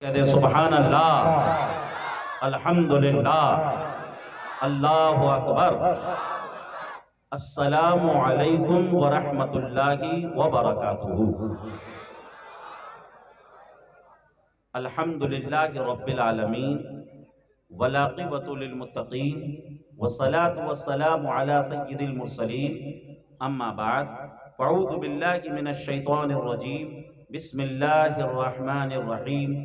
کہہ دے سبحان اللہ، الحمدللہ، اللہ اکبر، السلام علیکم ورحمۃ اللہ وبرکاتہ۔ الحمدللہ رب العالمین والعاقبۃ للمتقین والصلاة والسلام علی سید المرسلین، اما بعد فاعوذ باللہ من الشیطان الرجیم، بسم اللہ الرحمن الرحیم،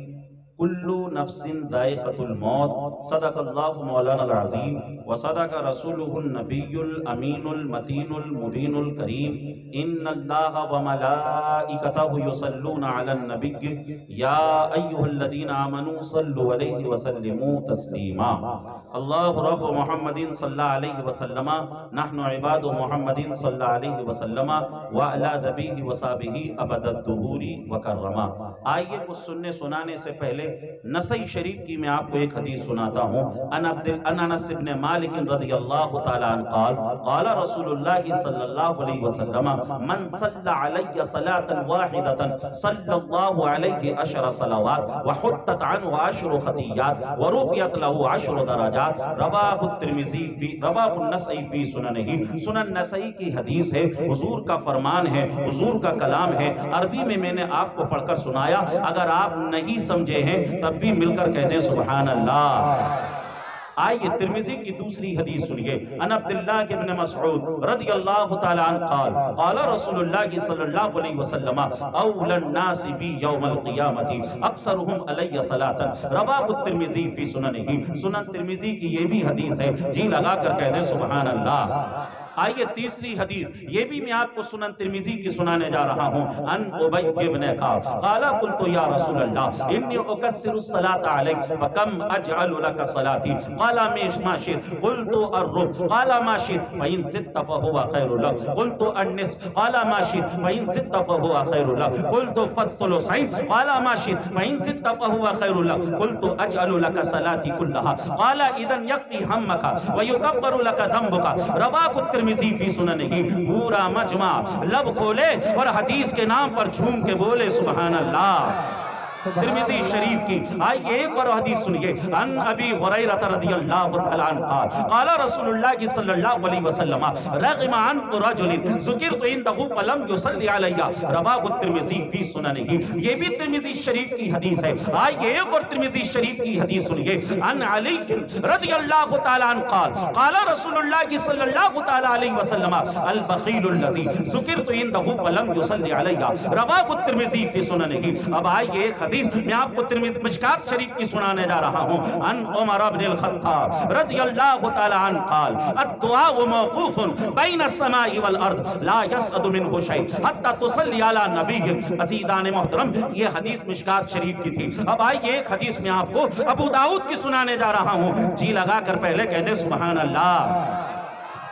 کل نفس ذائقۃ الموت، صدق اللہ مولانا العظیم وصدق رسولہ النبی الامین المتین المبین الکریم، ان اللہ وملائکتہ یصلون علی النبی یا ایہا الذین آمنوا صلوا علیہ وسلموا تسلیما۔ اللہ رب محمد صلی اللہ علیہ وسلم، نحن عباد محمد صلی اللہ علیہ وسلم وعلی نبیہ وصحبہ ابد الدہور وکرما۔ آئیے کچھ سننے سنانے سے پہلے نسائی شریف کی میں آپ کو ایک حدیث سناتا ہوں۔ ان انس بن مالک رضی اللہ تعالی عنہ قال قال رسول اللہ صلی اللہ علیہ وسلم من صلی علی صلاة واحدة صلی اللہ علیہ 10 صلوات وحطت عنہ 10 خطیات ورفعت له 10 درجات، رواہ النسائی فی سننہ۔ سنن نسائی کی حدیث ہے، حضور کا فرمان ہے، حضور کا کلام ہے، عربی میں نے آپ کو پڑھ کر سنایا۔ اگر آپ نہیں سمجھے ہیں تب بھی مل کر کہہ دیں سبحان اللہ۔ آئیے ترمذی کی دوسری حدیث سنیے۔ ان عبداللہ بن مسعود رضی اللہ تعالی عنہ قال قال رسول اللہ صلی اللہ علیہ وسلم اول الناس بی یوم القیامت اکثرهم علی صلاۃ، رواہ الترمذی فی سننہ۔ سنن ترمذی کی یہ بھی حدیث ہے، جی لگا کر کہہ دیں سبحان اللہ۔ آئیے تیسری حدیث، یہ بھی میں آپ کو سنن ترمذی کی سنانے جا رہا ہوں۔ ان ابی بن کعب قال قلت یا رسول اللہ انی اکثر الصلاۃ علیک فکم اجعل لک صلاتی، قال ما شئت قلت الربع، قال ما شئت فإن زدت فهو خیر لک، قلت النصف، قال ما شئت فإن زدت فهو خیر لک، قلت فالثلثین، قال ما شئت فإن زدت فهو خیر لک، قلت اجعل لک صلاتي كلها، قال اذا يكفي همك ويكفر لك ذنبك، رواه الترمذی فی سننہ۔ پورا مجمع لب کھولے اور حدیث کے نام پر جھوم کے بولے سبحان اللہ۔ ترمذی شریف کی آئیے ایک اور حدیث سنیے۔ ان ابی ہریرہ رضی اللہ تعالی عنہ قال قال رسول اللہ صلی اللہ علیہ وسلم رغم عن رجل ذکرت عنده فلم يصلی علی، رواہ الترمذی فی سننہ۔ یہ بھی ترمذی شریف کی حدیث ہے۔ آئیے ایک اور ترمذی شریف کی حدیث سنیے۔ ان علی رضی اللہ تعالی عنہ قال قال رسول اللہ صلی اللہ تعالی علیہ وسلم البخیل الذی ذکرت عنده فلم يصلی علی، رواہ الترمذی فی سننہ۔ اب آئیے ایک میں آپ کو ترمذی مشکات شریف کی سنانے جا رہا ہوں۔ ان عمر بن الخطاب رضی اللہ تعالی عنہ قال الدعاء موقوف بین السماء والارض لا يسعد منه شيء حتى تصلی علی نبی۔ عزیزان محترم، یہ حدیث مشکات شریف کی تھی۔ اب آئیے ایک حدیث میں آپ کو ابو داؤد کی سنانے جا رہا ہوں، جی لگا کر پہلے کہہ دیں سبحان اللہ۔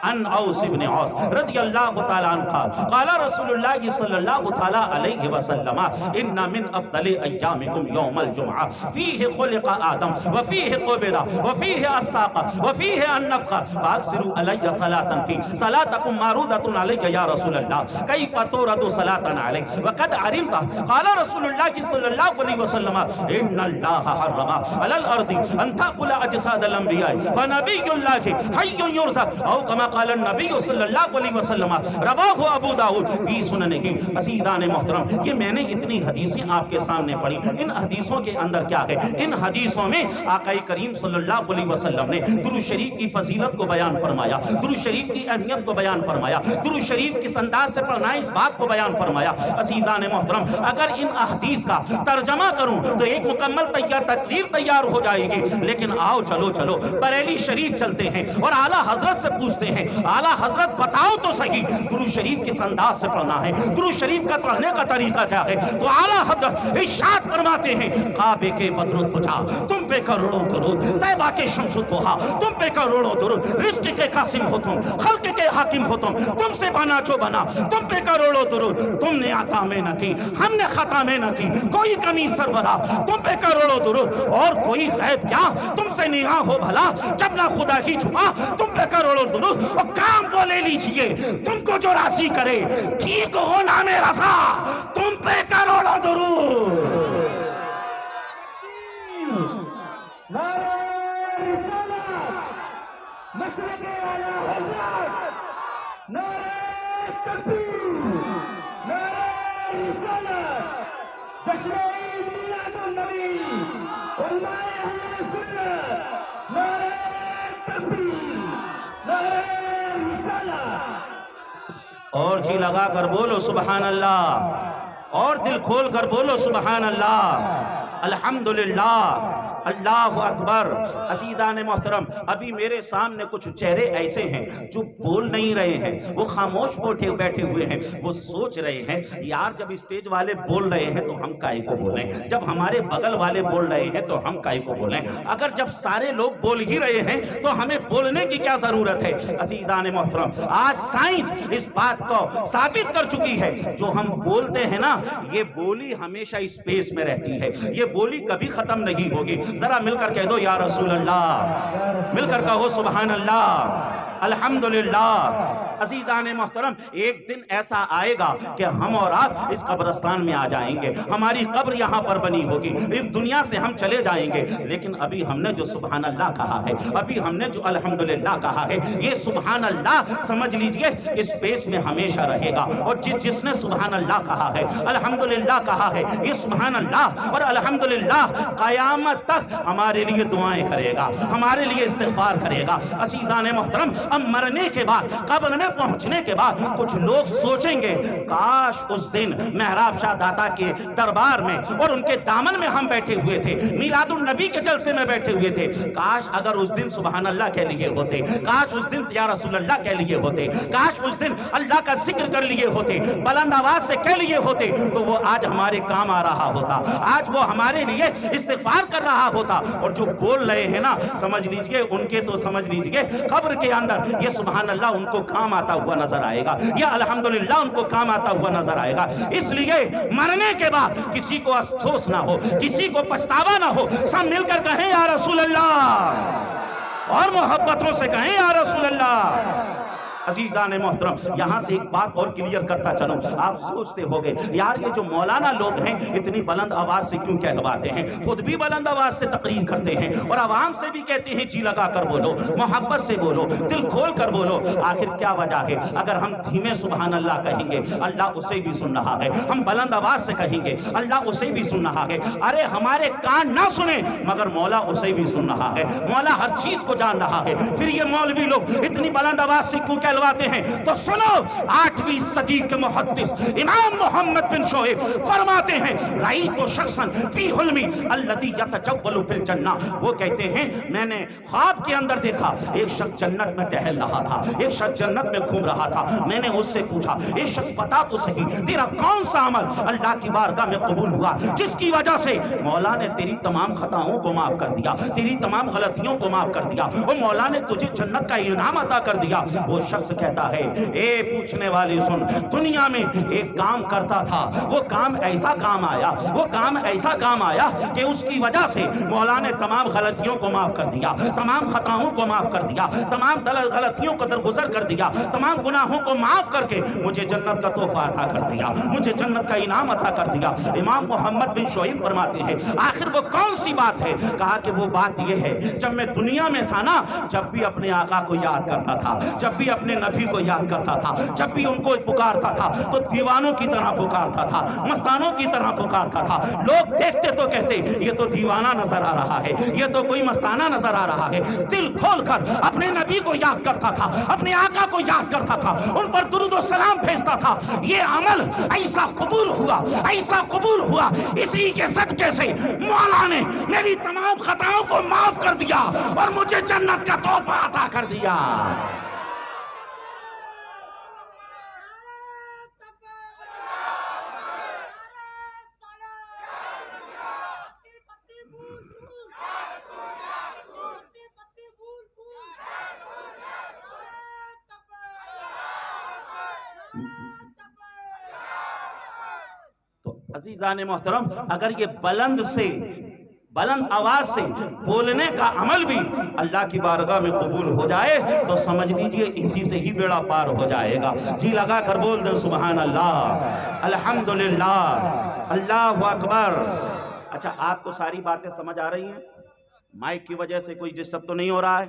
ان اوس بن عوف رضی اللہ تعالی عنہ قال قال رسول اللہ صلی اللہ تعالی علیہ وسلم ان من افضل ایامکم یوم الجمعہ فیہ خلق آدم وفیہ قبض وفیہ الساق وفیہ النفخ فاکثروا علی صلاۃ فی صلاتکم معروضۃ علی یا رسول اللہ کیف تورد صلاۃ علیک وقد علمت قال رسول اللہ صلی اللہ علیہ وسلم ان اللہ حرم علی الارض ان تاکل اجساد الانبیاء فنبی اللہ حی یرزق او کما قال النبی صلی اللہ علیہ وسلم، رواہ ابو داؤد فی سننہ۔ عزیزان محترم، یہ میں نے اتنی حدیثیں آپ کے سامنے پڑھی، ان حدیثوں کے اندر کیا ہے؟ ان حدیثوں میں آقا کریم صلی اللہ علیہ وسلم نے درود شریف کی فضیلت کو بیان فرمایا، درود شریف کی اہمیت کو بیان فرمایا، درود شریف کس انداز سے پڑھنا ہے اس بات کو بیان فرمایا۔ عزیزان محترم، اگر ان احادیث کا ترجمہ کروں تو ایک مکمل تقریر تیار ہو جائے گی، لیکن آؤ چلو بریلی شریف چلتے ہیں اور اعلیٰ حضرت سے پوچھتے ہیں، اعلیٰ حضرت بتاؤ تو صحیح درود شریف کس انداز سے پڑھنا ہے، درود شریف کا پڑھنے کا طریقہ کیا ہے؟ تو اعلیٰ حضرت ارشاد فرماتے ہیں کعبے کے بدر الدجا تم پہ کروڑوں درود، طیبہ کے شمس الضحیٰ تم پہ کروڑوں درود، رزق کے قاسم ہو تم، خلق کے حاکم ہو تم سے بنا جو بنا تم پہ کروڑوں درود، تم نے عطا میں نہ کی ہم نے خطا میں نہ کی کوئی کمی سربراہ تم پہ کروڑوں درود، اور کوئی غیب کیا تم سے نگاہ ہو بھلا جب نہ خدا ہی چھپا تم پہ کروڑوں درود، اور کام وہ لے لیجئے تم کو جو راضی کرے، ٹھیک ہو نام رضا تم پہ کروڑوں درود۔ مشرق اعلی حضرت نعرہ تکبیر، نعرہ رسالت، جشن عید میلاد النبی، علماء اہل سنت، نعرہ تکبیر، نعرہ رسالت۔ اور جی لگا کر بولو سبحان اللہ، اور دل کھول کر بولو سبحان اللہ، الحمدللہ، اللہ اکبر۔ عزیزان محترم، ابھی میرے سامنے کچھ چہرے ایسے ہیں جو بول نہیں رہے ہیں، وہ خاموش بیٹھے ہوئے ہیں، وہ سوچ رہے ہیں یار جب اسٹیج والے بول رہے ہیں تو ہم کائے کو بولیں، جب ہمارے بغل والے بول رہے ہیں تو ہم کائے کو بولیں، اگر جب سارے لوگ بول ہی رہے ہیں تو ہمیں بولنے کی کیا ضرورت ہے؟ عزیزان محترم، آج سائنس اس بات کو ثابت کر چکی ہے، جو ہم بولتے ہیں نا یہ بولی ہمیشہ اسپیس میں رہتی ہے، یہ بولی کبھی ختم نہیں ہوگی۔ ذرا مل کر کہہ دو یا رسول اللہ، مل کر کہو سبحان اللہ، الحمدللہ۔ عزیزان محترم، ایک دن ایسا آئے گا کہ ہم اور آپ اس قبرستان میں آ جائیں گے، ہماری قبر یہاں پر بنی ہوگی، اس دنیا سے ہم چلے جائیں گے، لیکن ابھی ہم نے جو سبحان اللہ کہا ہے، ابھی ہم نے جو الحمدللہ کہا ہے، یہ سبحان اللہ سمجھ لیجئے اسپیس میں ہمیشہ رہے گا، اور جس نے سبحان اللہ کہا ہے، الحمدللہ کہا ہے، یہ سبحان اللہ اور الحمدللہ قیامت تک ہمارے لیے دعائیں کرے گا، ہمارے لیے استغفار کرے گا۔ عزیزان محترم، اب مرنے کے بعد، قبر میں پہنچنے کے بعد کچھ لوگ سوچیں گے کاش اس دن محراب شاہ داتا کے دربار میں اور ان کے دامن میں ہم بیٹھے ہوئے تھے، میلاد النبی کے جلسے میں بیٹھے ہوئے تھے، کاش اگر اس دن سبحان اللہ کہہ لیے ہوتے، کاش اس دن یا رسول اللہ کہہ لیے ہوتے، کاش اس دن اللہ کا ذکر کر لیے ہوتے، بلند آواز سے کہہ لیے ہوتے، تو وہ آج ہمارے کام آ رہا ہوتا، آج وہ ہمارے لیے استغفار کر رہا ہوتا۔ اور جو بول رہے ہیں نا، سمجھ لیجئے ان کے تو سمجھ لیجئے قبر کے اندر یہ سبحان اللہ ان کو کام آتا ہوا نظر آئے گا، یا الحمدللہ ان کو کام آتا ہوا نظر آئے گا۔ اس لیے مرنے کے بعد کسی کو افسوس نہ ہو، کسی کو پچھتاوا نہ ہو، سب مل کر کہیں یا رسول اللہ، اور محبتوں سے کہیں یا رسول اللہ۔ عزیزان محترم، یہاں سے ایک بات اور کلیئر کرتا چلوں، آپ سوچتے ہوگے یار یہ جو مولانا لوگ ہیں اتنی بلند آواز سے کیوں کہلواتے ہیں، خود بھی بلند آواز سے تقریر کرتے ہیں اور عوام سے بھی کہتے ہیں جی لگا کر بولو، محبت سے بولو، دل کھول کر بولو، آخر کیا وجہ ہے؟ اگر ہم دھیمے سبحان اللہ کہیں گے اللہ اسے بھی سن رہا ہے، ہم بلند آواز سے کہیں گے اللہ اسے بھی سن رہا ہے، ارے ہمارے کان نہ سنیں مگر مولا اسے بھی سن رہا ہے، مولا ہر چیز کو جان رہا ہے، پھر یہ مولوی لوگ اتنی بلند آواز سے کیوں کہلواتے ہیں؟ تو سنو، 8ویں صدی کے محدث امام محمد بن شعیب فرماتے ہیں رأیت شخصا فی حلمی الذی یتجول فی الجنہ، وہ کہتے ہیں میں نے خواب کے اندر دیکھا ایک شخص جنت میں ٹہل رہا تھا، ایک شخص جنت میں گھوم رہا تھا، میں نے اس سے پوچھا ایک شخص بتا تو صحیح تیرا کون سا عمل اللہ کی بارگاہ میں قبول ہوا جس کی وجہ سے مولا نے تیری تمام خطاؤں کو معاف کر دیا، تیری تمام غلطیوں کو معاف کر دیا، اور مولا نے تجھے جنت کا انعام عطا کر دیا؟ وہ شخص کہتا ہے اے پوچھنے والی سن، دنیا میں ایک کام کرتا تھا، وہ کام ایسا کام آیا، وہ کام ایسا کام آیا کہ اس کی وجہ سے مولا نے تمام غلطیوں کو معاف کر دیا، تمام خطاؤں کو معاف کر دیا، تمام غلطیوں کو درگزر کر دیا، تمام گناہوں کو معاف کر کے مجھے جنت کا تحفہ عطا کر دیا، مجھے جنت کا انعام عطا کر دیا۔ امام محمد بن شعیب فرماتے ہیں آخر وہ کون سی بات ہے؟ کہا کہ وہ بات یہ ہے جب میں دنیا میں تھا نا، جب بھی اپنے آقا کو یاد کرتا تھا، جب بھی اپنے نبی کو یاد کرتا تھا، جب بھی ان کو پکارتا تھا تو دیوانوں کی طرح پکارتا تھا، مستانوں کی طرح پکارتا تھا، لوگ دیکھتے تو کہتے یہ تو دیوانہ نظر آ رہا ہے، یہ تو کوئی مستانہ نظر آ رہا ہے۔ دل کھول کر اپنے نبی کو یاد کرتا تھا، اپنے آقا کو یاد کرتا تھا، ان پر درود و سلام بھیجتا تھا، یہ عمل ایسا قبول ہوا، ایسا قبول ہوا، اسی کے صدقے سے مولا نے میری تمام خطاؤں کو معاف کر دیا اور مجھے جنت کا تحفہ عطا کر دیا۔ تو عزیزان محترم، اگر یہ بلند آواز سے بولنے کا عمل بھی اللہ کی بارگاہ میں قبول ہو جائے تو سمجھ لیجئے اسی سے ہی بیڑا پار ہو جائے گا۔ جی لگا کر بول دیں سبحان اللہ، الحمدللہ، اللہ اکبر۔ اچھا، آپ کو ساری باتیں سمجھ آ رہی ہیں؟ مائک کی وجہ سے کوئی ڈسٹرب تو نہیں ہو رہا ہے؟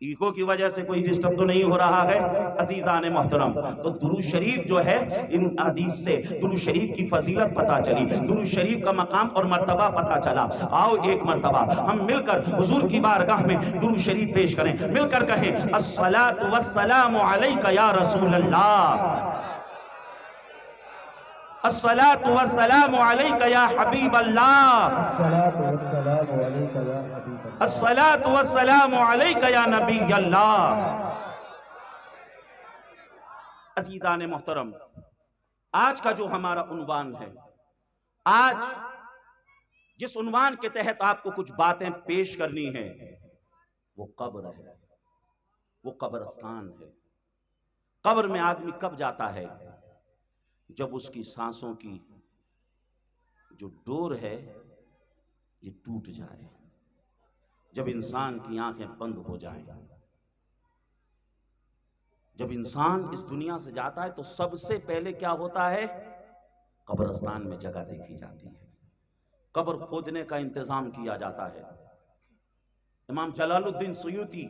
ایکو کی وجہ سے کوئی ڈسٹرب تو نہیں ہو رہا ہے عزیزان محترم؟ تو درود شریف جو ہے ان حدیث سے درود شریف کی فضیلت پتہ چلی، درود شریف کا مقام اور مرتبہ پتہ چلا۔ آؤ ایک مرتبہ ہم مل کر حضور کی بارگاہ میں درود شریف پیش کریں، مل کر کہیں الصلاۃ والسلام علیک یا رسول اللہ، الصلاۃ والسلام علیک یا حبیب اللہ، الصلاۃ والسلام علیک یا نبی اللہ۔ عزیزان محترم، آج کا جو ہمارا عنوان ہے، آج جس عنوان کے تحت آپ کو کچھ باتیں پیش کرنی ہیں، وہ قبر ہے، وہ قبرستان ہے۔ قبر میں آدمی کب جاتا ہے؟ جب اس کی سانسوں کی جو ڈور ہے یہ ٹوٹ جائے، جب انسان کی آنکھیں بند ہو جائیں۔ جب انسان اس دنیا سے جاتا ہے تو سب سے پہلے کیا ہوتا ہے؟ قبرستان میں جگہ دیکھی جاتی ہے، قبر کھودنے کا انتظام کیا جاتا ہے۔ امام جلال الدین سیوطی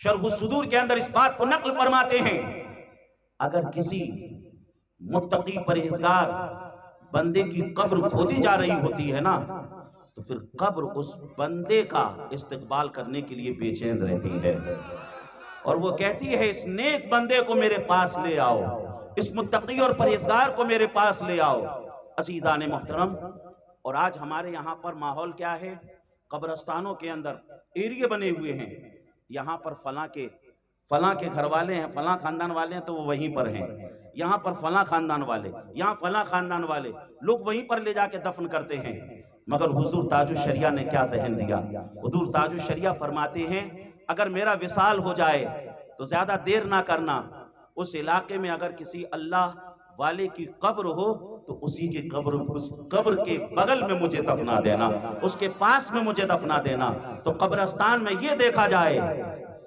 شرح الصدور کے اندر اس بات کو نقل فرماتے ہیں، اگر کسی متقی پرہیزگار بندے کی قبر کھودی جا رہی ہوتی ہے نا، تو پھر قبر اس بندے کا استقبال کرنے کے لیے بے چین رہتی ہے، اور وہ کہتی ہے اس نیک بندے کو میرے پاس لے آؤ، اس متقی اور پرہیزگار کو میرے پاس لے آؤ۔ عزیزان محترم، اور آج ہمارے یہاں پر ماحول کیا ہے؟ قبرستانوں کے اندر ایریے بنے ہوئے ہیں، یہاں پر فلاں کے گھر والے ہیں، فلاں خاندان والے ہیں تو وہ وہیں پر ہیں، یہاں پر فلاں خاندان والے، یہاں فلاں خاندان والے، لوگ وہیں پر لے جا کے دفن کرتے ہیں۔ مگر حضور تاج الشریعہ نے کیا ذہن دیا؟ حضور تاج الشریعہ فرماتے ہیں اگر میرا وصال ہو جائے تو زیادہ دیر نہ کرنا، اس علاقے میں اگر کسی اللہ والے کی قبر ہو تو اس قبر کے بغل میں مجھے دفنا دینا، اس کے پاس میں مجھے دفنا دینا۔ تو قبرستان میں یہ دیکھا جائے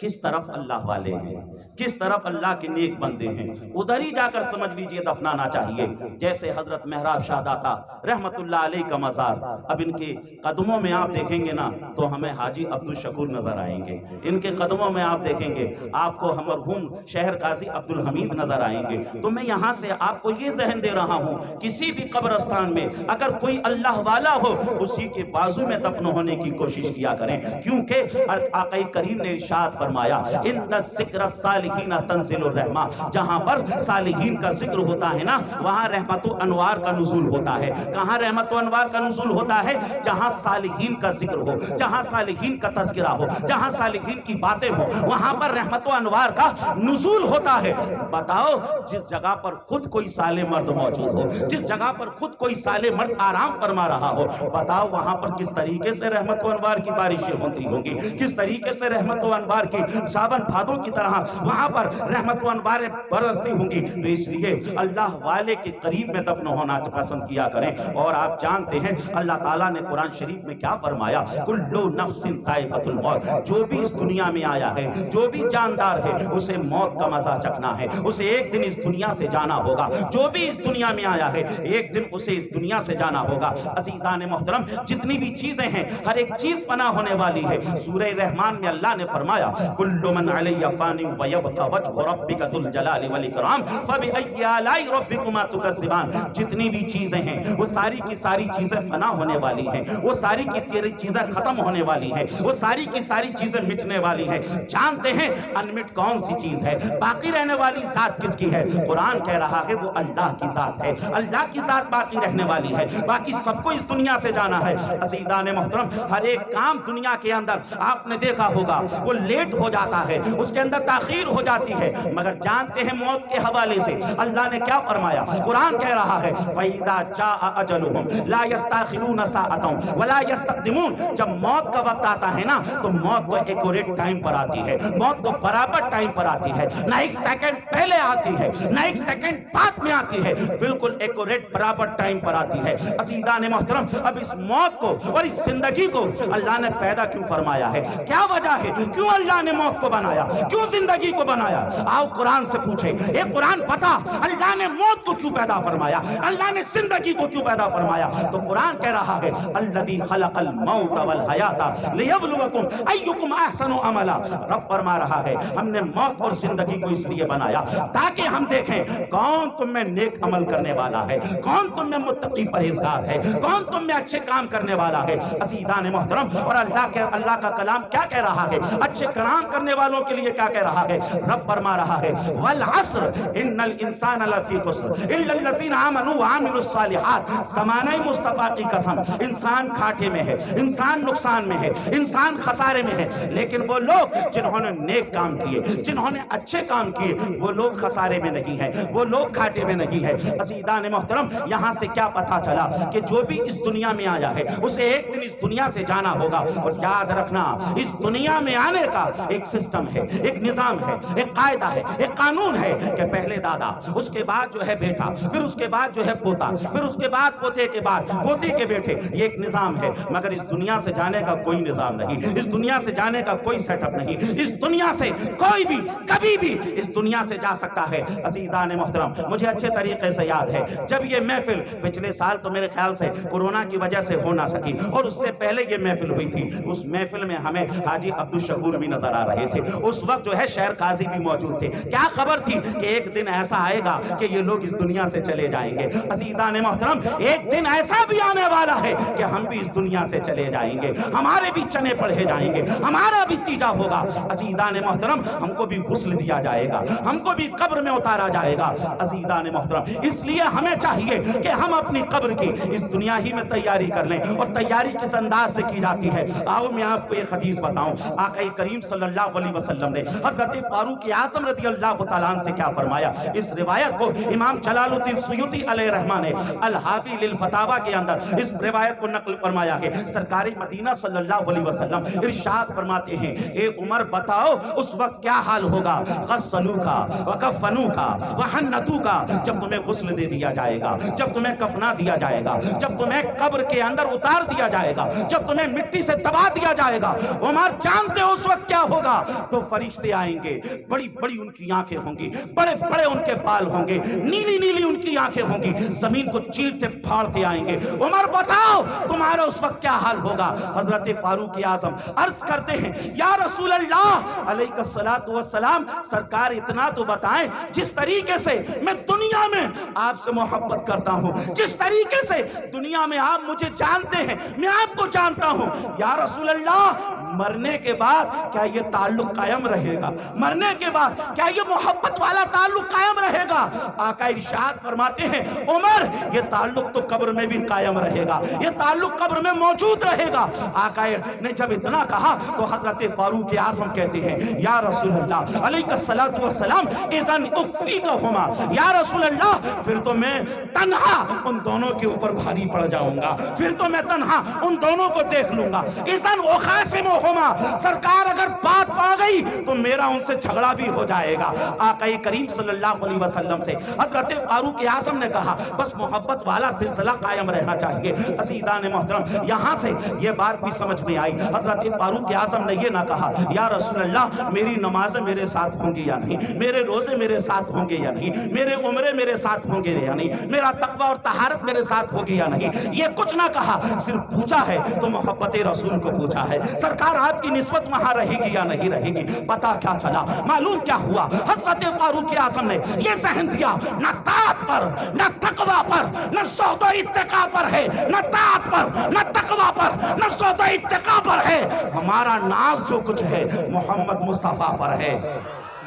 کس طرف اللہ والے ہیں، کس طرف اللہ کے نیک بندے ہیں، ادھر ہی جا کر سمجھ لیجئے دفنانا چاہیے۔ جیسے حضرت محراب شاہ داتا رحمت اللہ علیہ کا مزار، اب ان کے قدموں میں آپ دیکھیں گے نا تو ہمیں حاجی عبدالشکور نظر آئیں گے، ان کے قدموں میں آپ دیکھیں گے آپ کو مرحوم شہر قاضی عبدالحمید نظر آئیں گے۔ تو میں یہاں سے آپ کو یہ ذہن دے رہا ہوں، کسی بھی قبرستان میں اگر کوئی اللہ والا ہو اسی کے بازو میں دفن ہونے کی کوشش کیا کریں، کیونکہ آقا کریم نے ارشاد فرمایا اِنَّ الذِّكْرَ الصَّالِحِينَ تنزل الرحمہ، جہاں پر صالحین کا ذکر ہوتا ہے نا وہاں رحمت و انوار کا نزول ہوتا ہے۔ کہاں رحمت و انوار کا نزول ہوتا ہے؟ جہاں صالحین کا ذکر ہو، جہاں صالحین کا تذکرہ ہو، جہاں صالحین کی باتیں ہو، وہاں پر رحمت و انوار کا نزول ہوتا ہے۔ بتاؤ جس جگہ پر خود کوئی صالح مرد موجود ہو، جس جگہ پر خود کوئی صالح مرد آرام فرما رہا ہو، بتاؤ وہاں پر کس طریقے سے رحمت و انوار کی بارشیں ہوتی ہوں گی، کس طریقے سے رحمت و انوار کی ساون بھادوں کی طرح وہاں پر رحمت و انواریں برستی ہوں گی۔ تو اس لیے اللہ والے کے قریب میں دفن ہونا پسند کیا کریں۔ اور آپ جانتے ہیں اللہ تعالیٰ نے قرآن شریف میں کیا فرمایا؟ کلو نفس ذائقۃ الموت، جو بھی اس دنیا میں آیا ہے، جو بھی جاندار ہے اسے موت کا مزہ چکھنا ہے، اسے ایک دن اس دنیا سے جانا ہوگا۔ جو بھی اس دنیا میں آیا ہے ایک دن اسے اس دنیا سے جانا ہوگا۔ عزیزان محترم، جتنی بھی چیزیں ہیں ہر ایک چیز فنا ہونے والی ہے۔ سورہ رحمان میں اللہ نے فرمایا کل من علی فان ویبقى وجہ ربک ذو الجلال والاکرام فبأی آلاء ربکما تکذبان۔ جتنی بھی چیزیں ہیں وہ ساری کی ساری چیزیں فنا ہونے والی ہیں، وہ ساری کی ساری چیزیں ختم ہونے والی ہیں، وہ ساری کی ساری چیزیں مٹنے والی ہیں۔ جانتے ہیں انمٹ کون سی چیز ہے؟ باقی رہنے والی ذات کس کی ہے؟ قرآن کہہ رہا ہے وہ اللہ کی ذات ہے، اللہ کی ذات باقی رہنے والی ہے، باقی سب کو اس دنیا سے جانا ہے۔ عزیزان محترم، ہر ایک کام دنیا کے اندر آپ نے دیکھا ہوگا وہ لیٹ ہو جاتا ہے، اس کے اندر تاخیر ہو جاتی ہے، مگر جانتے ہیں موت کے حوالے سے اللہ نے کیا فرمایا؟ قرآن کہہ رہا ہے فَإِذَا جَاءَ أَجَلُهُمْ لَا يَسْتَأْخِرُونَ سَاعَةً وَلَا يَسْتَقْدِمُونَ۔ جب موت کا وقت آتا ہے نا تو موت تو ایکوریٹ ٹائم پر آتی ہے، موت تو برابر ٹائم پر آتی ہے، نہ ایک سیکنڈ پہلے آتی ہے نہ ایک سیکنڈ بعد میں آتی ہے، بالکل ایکوریٹ برابر ٹائم پر آتی ہے۔ عزیزان محترم، اب اس موت کو اور اس زندگی کو اللہ نے پیدا کیوں فرمایا ہے؟ کیا وجہ ہے کیوں اللہ اللہ نے موت کو بنایا, کیوں زندگی کو بنایا؟ آؤ قرآن سے پوچھیں, اے قرآن بتا اللہ نے موت کو کیوں پیدا فرمایا, اللہ نے زندگی کو کیوں پیدا فرمایا؟ تو قرآن کہہ رہا ہے الذی خلق الموت والحیات لیبلوکم ایکم احسن عملا. رب فرما رہا ہے ہم نے موت اور زندگی کو اس لیے بنایا تاکہ ہم دیکھیں کون تم میں نیک عمل کرنے والا ہے, کون تم میں متقی پرہیزگار ہے, کون تم میں اچھے کام کرنے والا ہے. عزیزان محترم, اور اللہ کا کلام کیا کہہ رہا ہے, اچھے کام کرنے والوں کے لیے کیا کہہ رہا ہے؟ رب فرما رہا ہے والعصر ان الانسان لفی خسر الا الذین آمنوا وعملوا الصالحات. زمانہ مصطفیٰ کی قسم, انسان گھاٹے میں ہے, انسان نقصان میں ہے, انسان خسارے میں ہے, لیکن وہ لوگ جنہوں نے نیک کام کیے, جنہوں نے اچھے کام کیے, وہ لوگ خسارے میں نہیں ہیں, وہ لوگ گھاٹے میں نہیں ہیں. عزیزان محترم, یہاں سے کیا پتہ چلا کہ جو بھی اس دنیا میں آیا ہے اسے ایک دن اس دنیا سے جانا ہوگا. اور یاد رکھنا اس دنیا میں آنے کا ایک سسٹم ہے, ایک نظام ہے, ایک قاعدہ ہے, ایک قانون ہے کہ پہلے دادا, اس کے بعد جو ہے بیٹا, پھر اس کے بعد جو ہے پوتا, پھر اس کے بعد پوتے کے بعد پوتے کے بیٹے. یہ ایک نظام ہے, مگر اس دنیا سے جانے کا کوئی نظام نہیں, اس دنیا سے جانے کا کوئی سیٹ اپ نہیں. اس دنیا سے کوئی بھی کبھی بھی اس دنیا سے جا سکتا ہے. عزیزان محترم, مجھے اچھے طریقے سے یاد ہے جب یہ محفل پچھلے سال تو میرے خیال سے کورونا کی وجہ سے ہو نہ سکی, اور اس سے پہلے یہ محفل ہوئی تھی, اس محفل میں ہمیں حاجی عبدالشکور بھی نظر آ رہے تھے. اس وقت جو ہے شہر قاضی بھی موجود تھے. کیا خبر تھی کہ ایک دن ایسا آئے گا کہ یہ لوگ اس دنیا سے چلے جائیں گے. عزیزان محترم, ایک دن ایسا بھی آنے والا ہے کہ ہم بھی اس دنیا سے چلے جائیں گے, ہمارے بھی چنے پڑھے جائیں گے, ہمارا بھی تیجا ہوگا. عزیزان محترم, ہم کو بھی غسل دیا جائے گا, ہم کو بھی قبر میں اتارا جائے گا. عزیزان محترم, اس لیے ہمیں چاہیے کہ ہم اپنی قبر کی اس دنیا ہی میں تیاری کر لیں, اور تیاری کس انداز سے کی جاتی ہے. آؤ میں آپ کو ایک حدیث بتاؤں. آقا کریم صلی اللہ علیہ وسلم نے حضرت فاروق اعظم رضی اللہ تعالیٰ عنہ سے کیا فرمایا. اس روایت کو امام جلال الدین سیوطی علیہ رحمہ نے الحاوی للفتاوی کے اندر اس روایت کو نقل فرمایا ہے. سرکار مدینہ صلی اللہ علیہ وسلم ارشاد فرماتے ہیں, اے عمر بتاؤ اس وقت کیا حال ہوگا, غسلوکا وکفنوکا وحنتوکا, جب تمہیں غسل دے دیا جائے گا, جب تمہیں کفنا دیا جائے گا, جب تمہیں قبر کے اندر اتار دیا جائے گا, جب تمہیں مٹی سے دبا دیا جائے گا. عمر جانتے ہو اس وقت کیا ہوگا؟ تو فرشتے آئیں گے, بڑی بڑی ان کی آنکھیں ہوں گی, بڑے بڑے ان کے بال ہوں گے, نیلی نیلی ان کی آنکھیں ہوں گی, زمین کو چیرتے پھاڑتے آئیں گے. عمر بتاؤ تمہارا اس وقت کیا حال ہوگا؟ حضرت فاروق اعظم عرض کرتے ہیں, یا رسول اللہ علیہ الصلوۃ والسلام, سرکار اتنا تو بتائیں جس طریقے سے میں دنیا میں آپ سے محبت کرتا ہوں, جس طریقے سے دنیا میں آپ مجھے جانتے ہیں میں آپ کو جانتا ہوں. یا رسول اللہ, مرنے کے بعد کیا یہ تعلق قائم رہے گا؟ مرنے کے بعد کیا یہ محبت والا تعلق قائم رہے گا؟ آقا ارشاد فرماتے ہیں, عمر یہ تعلق تو قبر میں بھی قائم رہے گا, یہ تعلق قبر میں موجود رہے گا. آقا نے جب اتنا کہا تو حضرت فاروق اعظم کہتے ہیں, یا رسول اللہ علیہ الصلوۃ والسلام, اذن اکفیکہما, یا رسول اللہ پھر تو میں تنہا ان دونوں کے اوپر بھاری پڑ جاؤں گا, پھر تو میں تنہا ان دونوں کو دیکھ لوں گا. اذن اخاصمہما, سرکار اگر بات پا گئی تو میرا ان سے جھگڑا بھی ہو جائے گا. آقا کریم صلی اللہ علیہ وسلم سے حضرت فاروق اعظم نے کہا, بس محبت والا سلسلہ قائم رہنا چاہیے. عزیزان محترم, یہاں سے یہ بات بھی سمجھ میں آئی. حضرت فاروق اعظم نے یہ نہ کہا, یا رسول اللہ میری نمازیں میرے ساتھ ہوں گی یا نہیں, میرے روزے میرے ساتھ ہوں گے یا نہیں, میرے عمرے میرے ساتھ ہوں گے یا نہیں, میرا تقوی اور طہارت میرے ساتھ ہوگی یا نہیں. یہ کچھ نہ کہا, صرف پوچھا ہے تو محبت رسول کو پوچھا ہے, سرکار آپ کی نسبت وہاں رہے گی یا نہیں رہے گی. پتا کیا چلا, معلوم کیا ہوا, حضرت فاروق اعظم نے یہ ذہن دیا, نہ طاعت پر نہ تقوی پر نہ سود و اتقاء پر ہے, نہ طاعت پر نہ تقوی پر نہ سود و اتقاء پر ہے, ہمارا ناز جو کچھ ہے محمد مصطفیٰ پر ہے.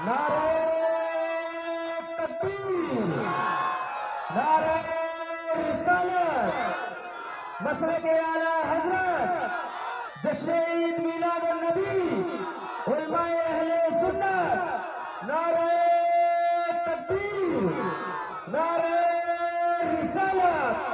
نعرہ تکبیر, نعرہ رسالت, مسلک اعلیٰ حضرت, جشن عید میلاد النبی, علماء اہل سنت, نعرہ تکبیر, نعرہ رسالت,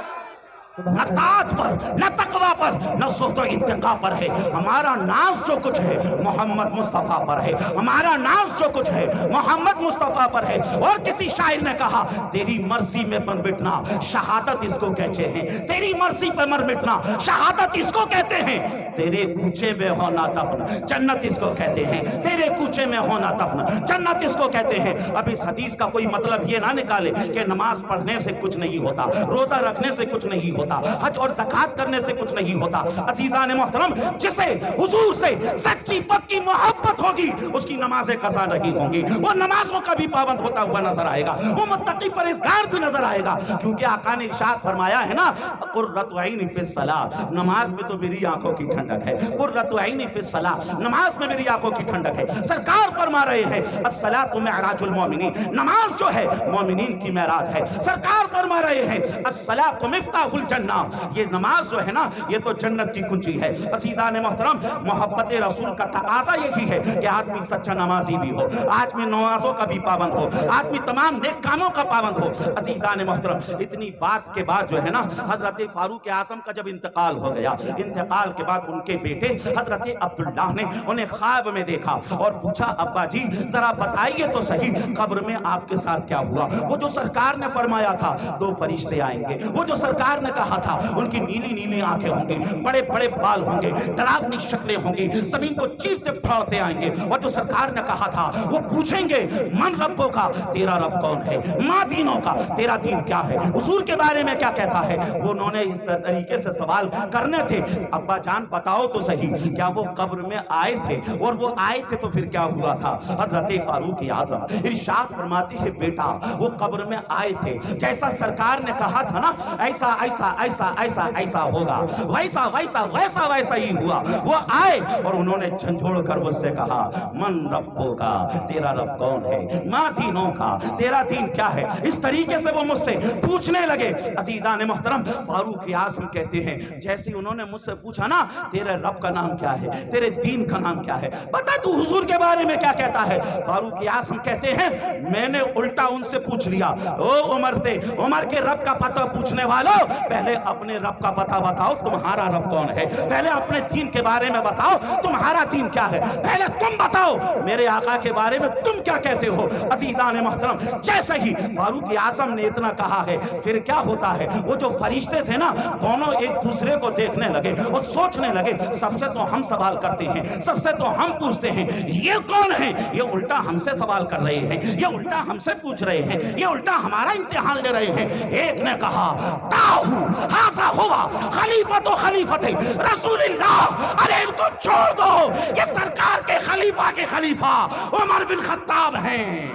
نہ طاعت پر، نہ تقوی پر، نہ زہد و اتقا پر ہے. ہمارا ناز جو کچھ ہے محمد مصطفیٰ پر ہے. ہمارا ناز جو کچھ ہے محمد مصطفیٰ پر ہے. اور کسی شاعر نے کہا تیری مرضی میں مر مٹنا شہادت اس کو کہتے ہیں. تیری مرضی پہ مر مٹنا شہادت اس کو کہتے ہیں. تیرے کوچے میں ہونا دفن جنت اس کو کہتے ہیں. تیرے کوچے میں ہونا دفن جنت اس کو کہتے ہیں. اب اس حدیث کا کوئی مطلب یہ نہ نکالے کہ نماز پڑھنے سے کچھ نہیں ہوتا، روزہ رکھنے سے کچھ نہیں ہوتا، حج اور زکوٰۃ کرنے سے کچھ نہیں ہوتا. عزیزان محترم، جسے حضور سے سچی پکی محبت ہوگی اس کی نمازیں قضا نہیں ہوں گی. وہ نمازوں کا بھی پابند ہوتا ہوا نظر آئے گا. وہ متقی پرہیزگار بھی نظر آئے گا. کیونکہ آقا نے ارشاد فرمایا ہے نا قرۃ عین فی الصلاۃ، نماز میں تو میری آنکھوں کی ٹھنڈک ہے. قرۃ عین فی الصلاۃ، نماز میں میری آنکھوں کی ٹھنڈک ہے. سرکار فرما رہے ہیں الصلاۃ معراج المومنین، نماز جو ہے مومنین کی معراج ہے. سرکار فرما رہے ہیں الصلاۃ مفتاح الجنہ، یہ نماز جو ہے نا یہ تو جنت کی کنجی ہے. عزیزان محترم، محبت رسول کا تقاضا یہی ہے کہ آدمی سچا نمازی بھی ہو، آدمی نمازوں کا بھی پابند ہو، آدمی تمام نیک کاموں کا پابند ہو. عزیزان محترم، اتنی بات کے بعد جو ہے نا حضرت فاروق اعظم کا جب انتقال ہو گیا، انتقال کے بعد ان کے بیٹے حضرت عبداللہ نے انہیں خواب میں دیکھا اور پوچھا ابا جی ذرا بتائیے تو صحیح قبر میں آپ کے ساتھ کیا ہوا؟ وہ جو سرکار نے فرمایا تھا 2 فرشتے آئیں گے، وہ جو سرکار نے کہا تھا ان کی نیلی نیلی آنکھیں ہوں گی، بڑے بڑے بال ہوں گے، ڈراؤنی شکلیں ہوں گی، زمین کو چیرتے پھاڑتے آئیں گے. اور جو سرکار نے کہا تھا وہ پوچھیں گے من ربوں کا، تیرا رب کون ہے؟ ماں دینوں کا، تیرا دین کیا ہے؟ حضور کے بارے میں کیا کہتا ہے؟ وہ انہوں نے اس طریقے سے سوال کرنے تھے. ابا جان بتاؤ تو صحیح کیا وہ قبر میں آئے تھے؟ اور وہ آئے تھے تو پھر کیا ہوا تھا؟ حضرت فاروق اعظم ارشاد فرماتی ہے بیٹا وہ قبر میں آئے تھے، جیسا سرکار نے کہا تھا نا ایسا ایسا ایسا ایسا ایسا ہوگا، ویسا ویسا ویسا ویسا ہی ہوا. وہ آئے اور انہوں نے جھنجھوڑ کر مجھ سے کہا من ربوں کا، تیرا رب کون ہے؟ ماں دینوں کا، تیرا دین کیا ہے؟ اس طریقے سے وہ مجھ سے پوچھنے لگے. عزیزان محترم، فاروق اعظم کہتے ہیں جیسے انہوں نے مجھ سے پوچھا نا تیرے رب کا نام کیا ہے، تیرے دین کا نام کیا ہے، بتا تو حضور کے بارے میں کیا کہتا ہے؟ فاروق اعظم کہتے ہیں میں نے الٹا ان سے پوچھ لیا او عمر سے، عمر کے رب کا پتہ پوچھنے والوں پہلے اپنے رب کا پتہ بتاؤ تمہارا رب کون ہے، پہلے اپنے دین کے بارے میں بتاؤ تمہارا دین کیا ہے، پہلے تم بتاؤ میرے آقا کے بارے میں تم کیا کہتے ہو. عزیزان محترم، جیسے ہی فاروق اعظم نے اتنا کہا ہے پھر کیا ہوتا ہے؟ وہ جو فرشتے تھے نا دونوں ایک دوسرے کو دیکھنے لگے اور سوچنے لگے سب سے تو ہم سوال کرتے ہیں، سب سے تو ہم پوچھتے ہیں، یہ کون ہے؟ یہ الٹا ہم سے سوال کر رہے ہیں، یہ الٹا ہم سے پوچھ رہے ہیں، یہ الٹا ہمارا امتحان لے رہے ہیں. ایک نے کہا تاہو ہاسا ہوا خلیفۃ و خلیفۃ رسول اللہ، ارے ان کو چھوڑ دو، یہ سرکار کے خلیفہ عمر بن خطاب ہیں.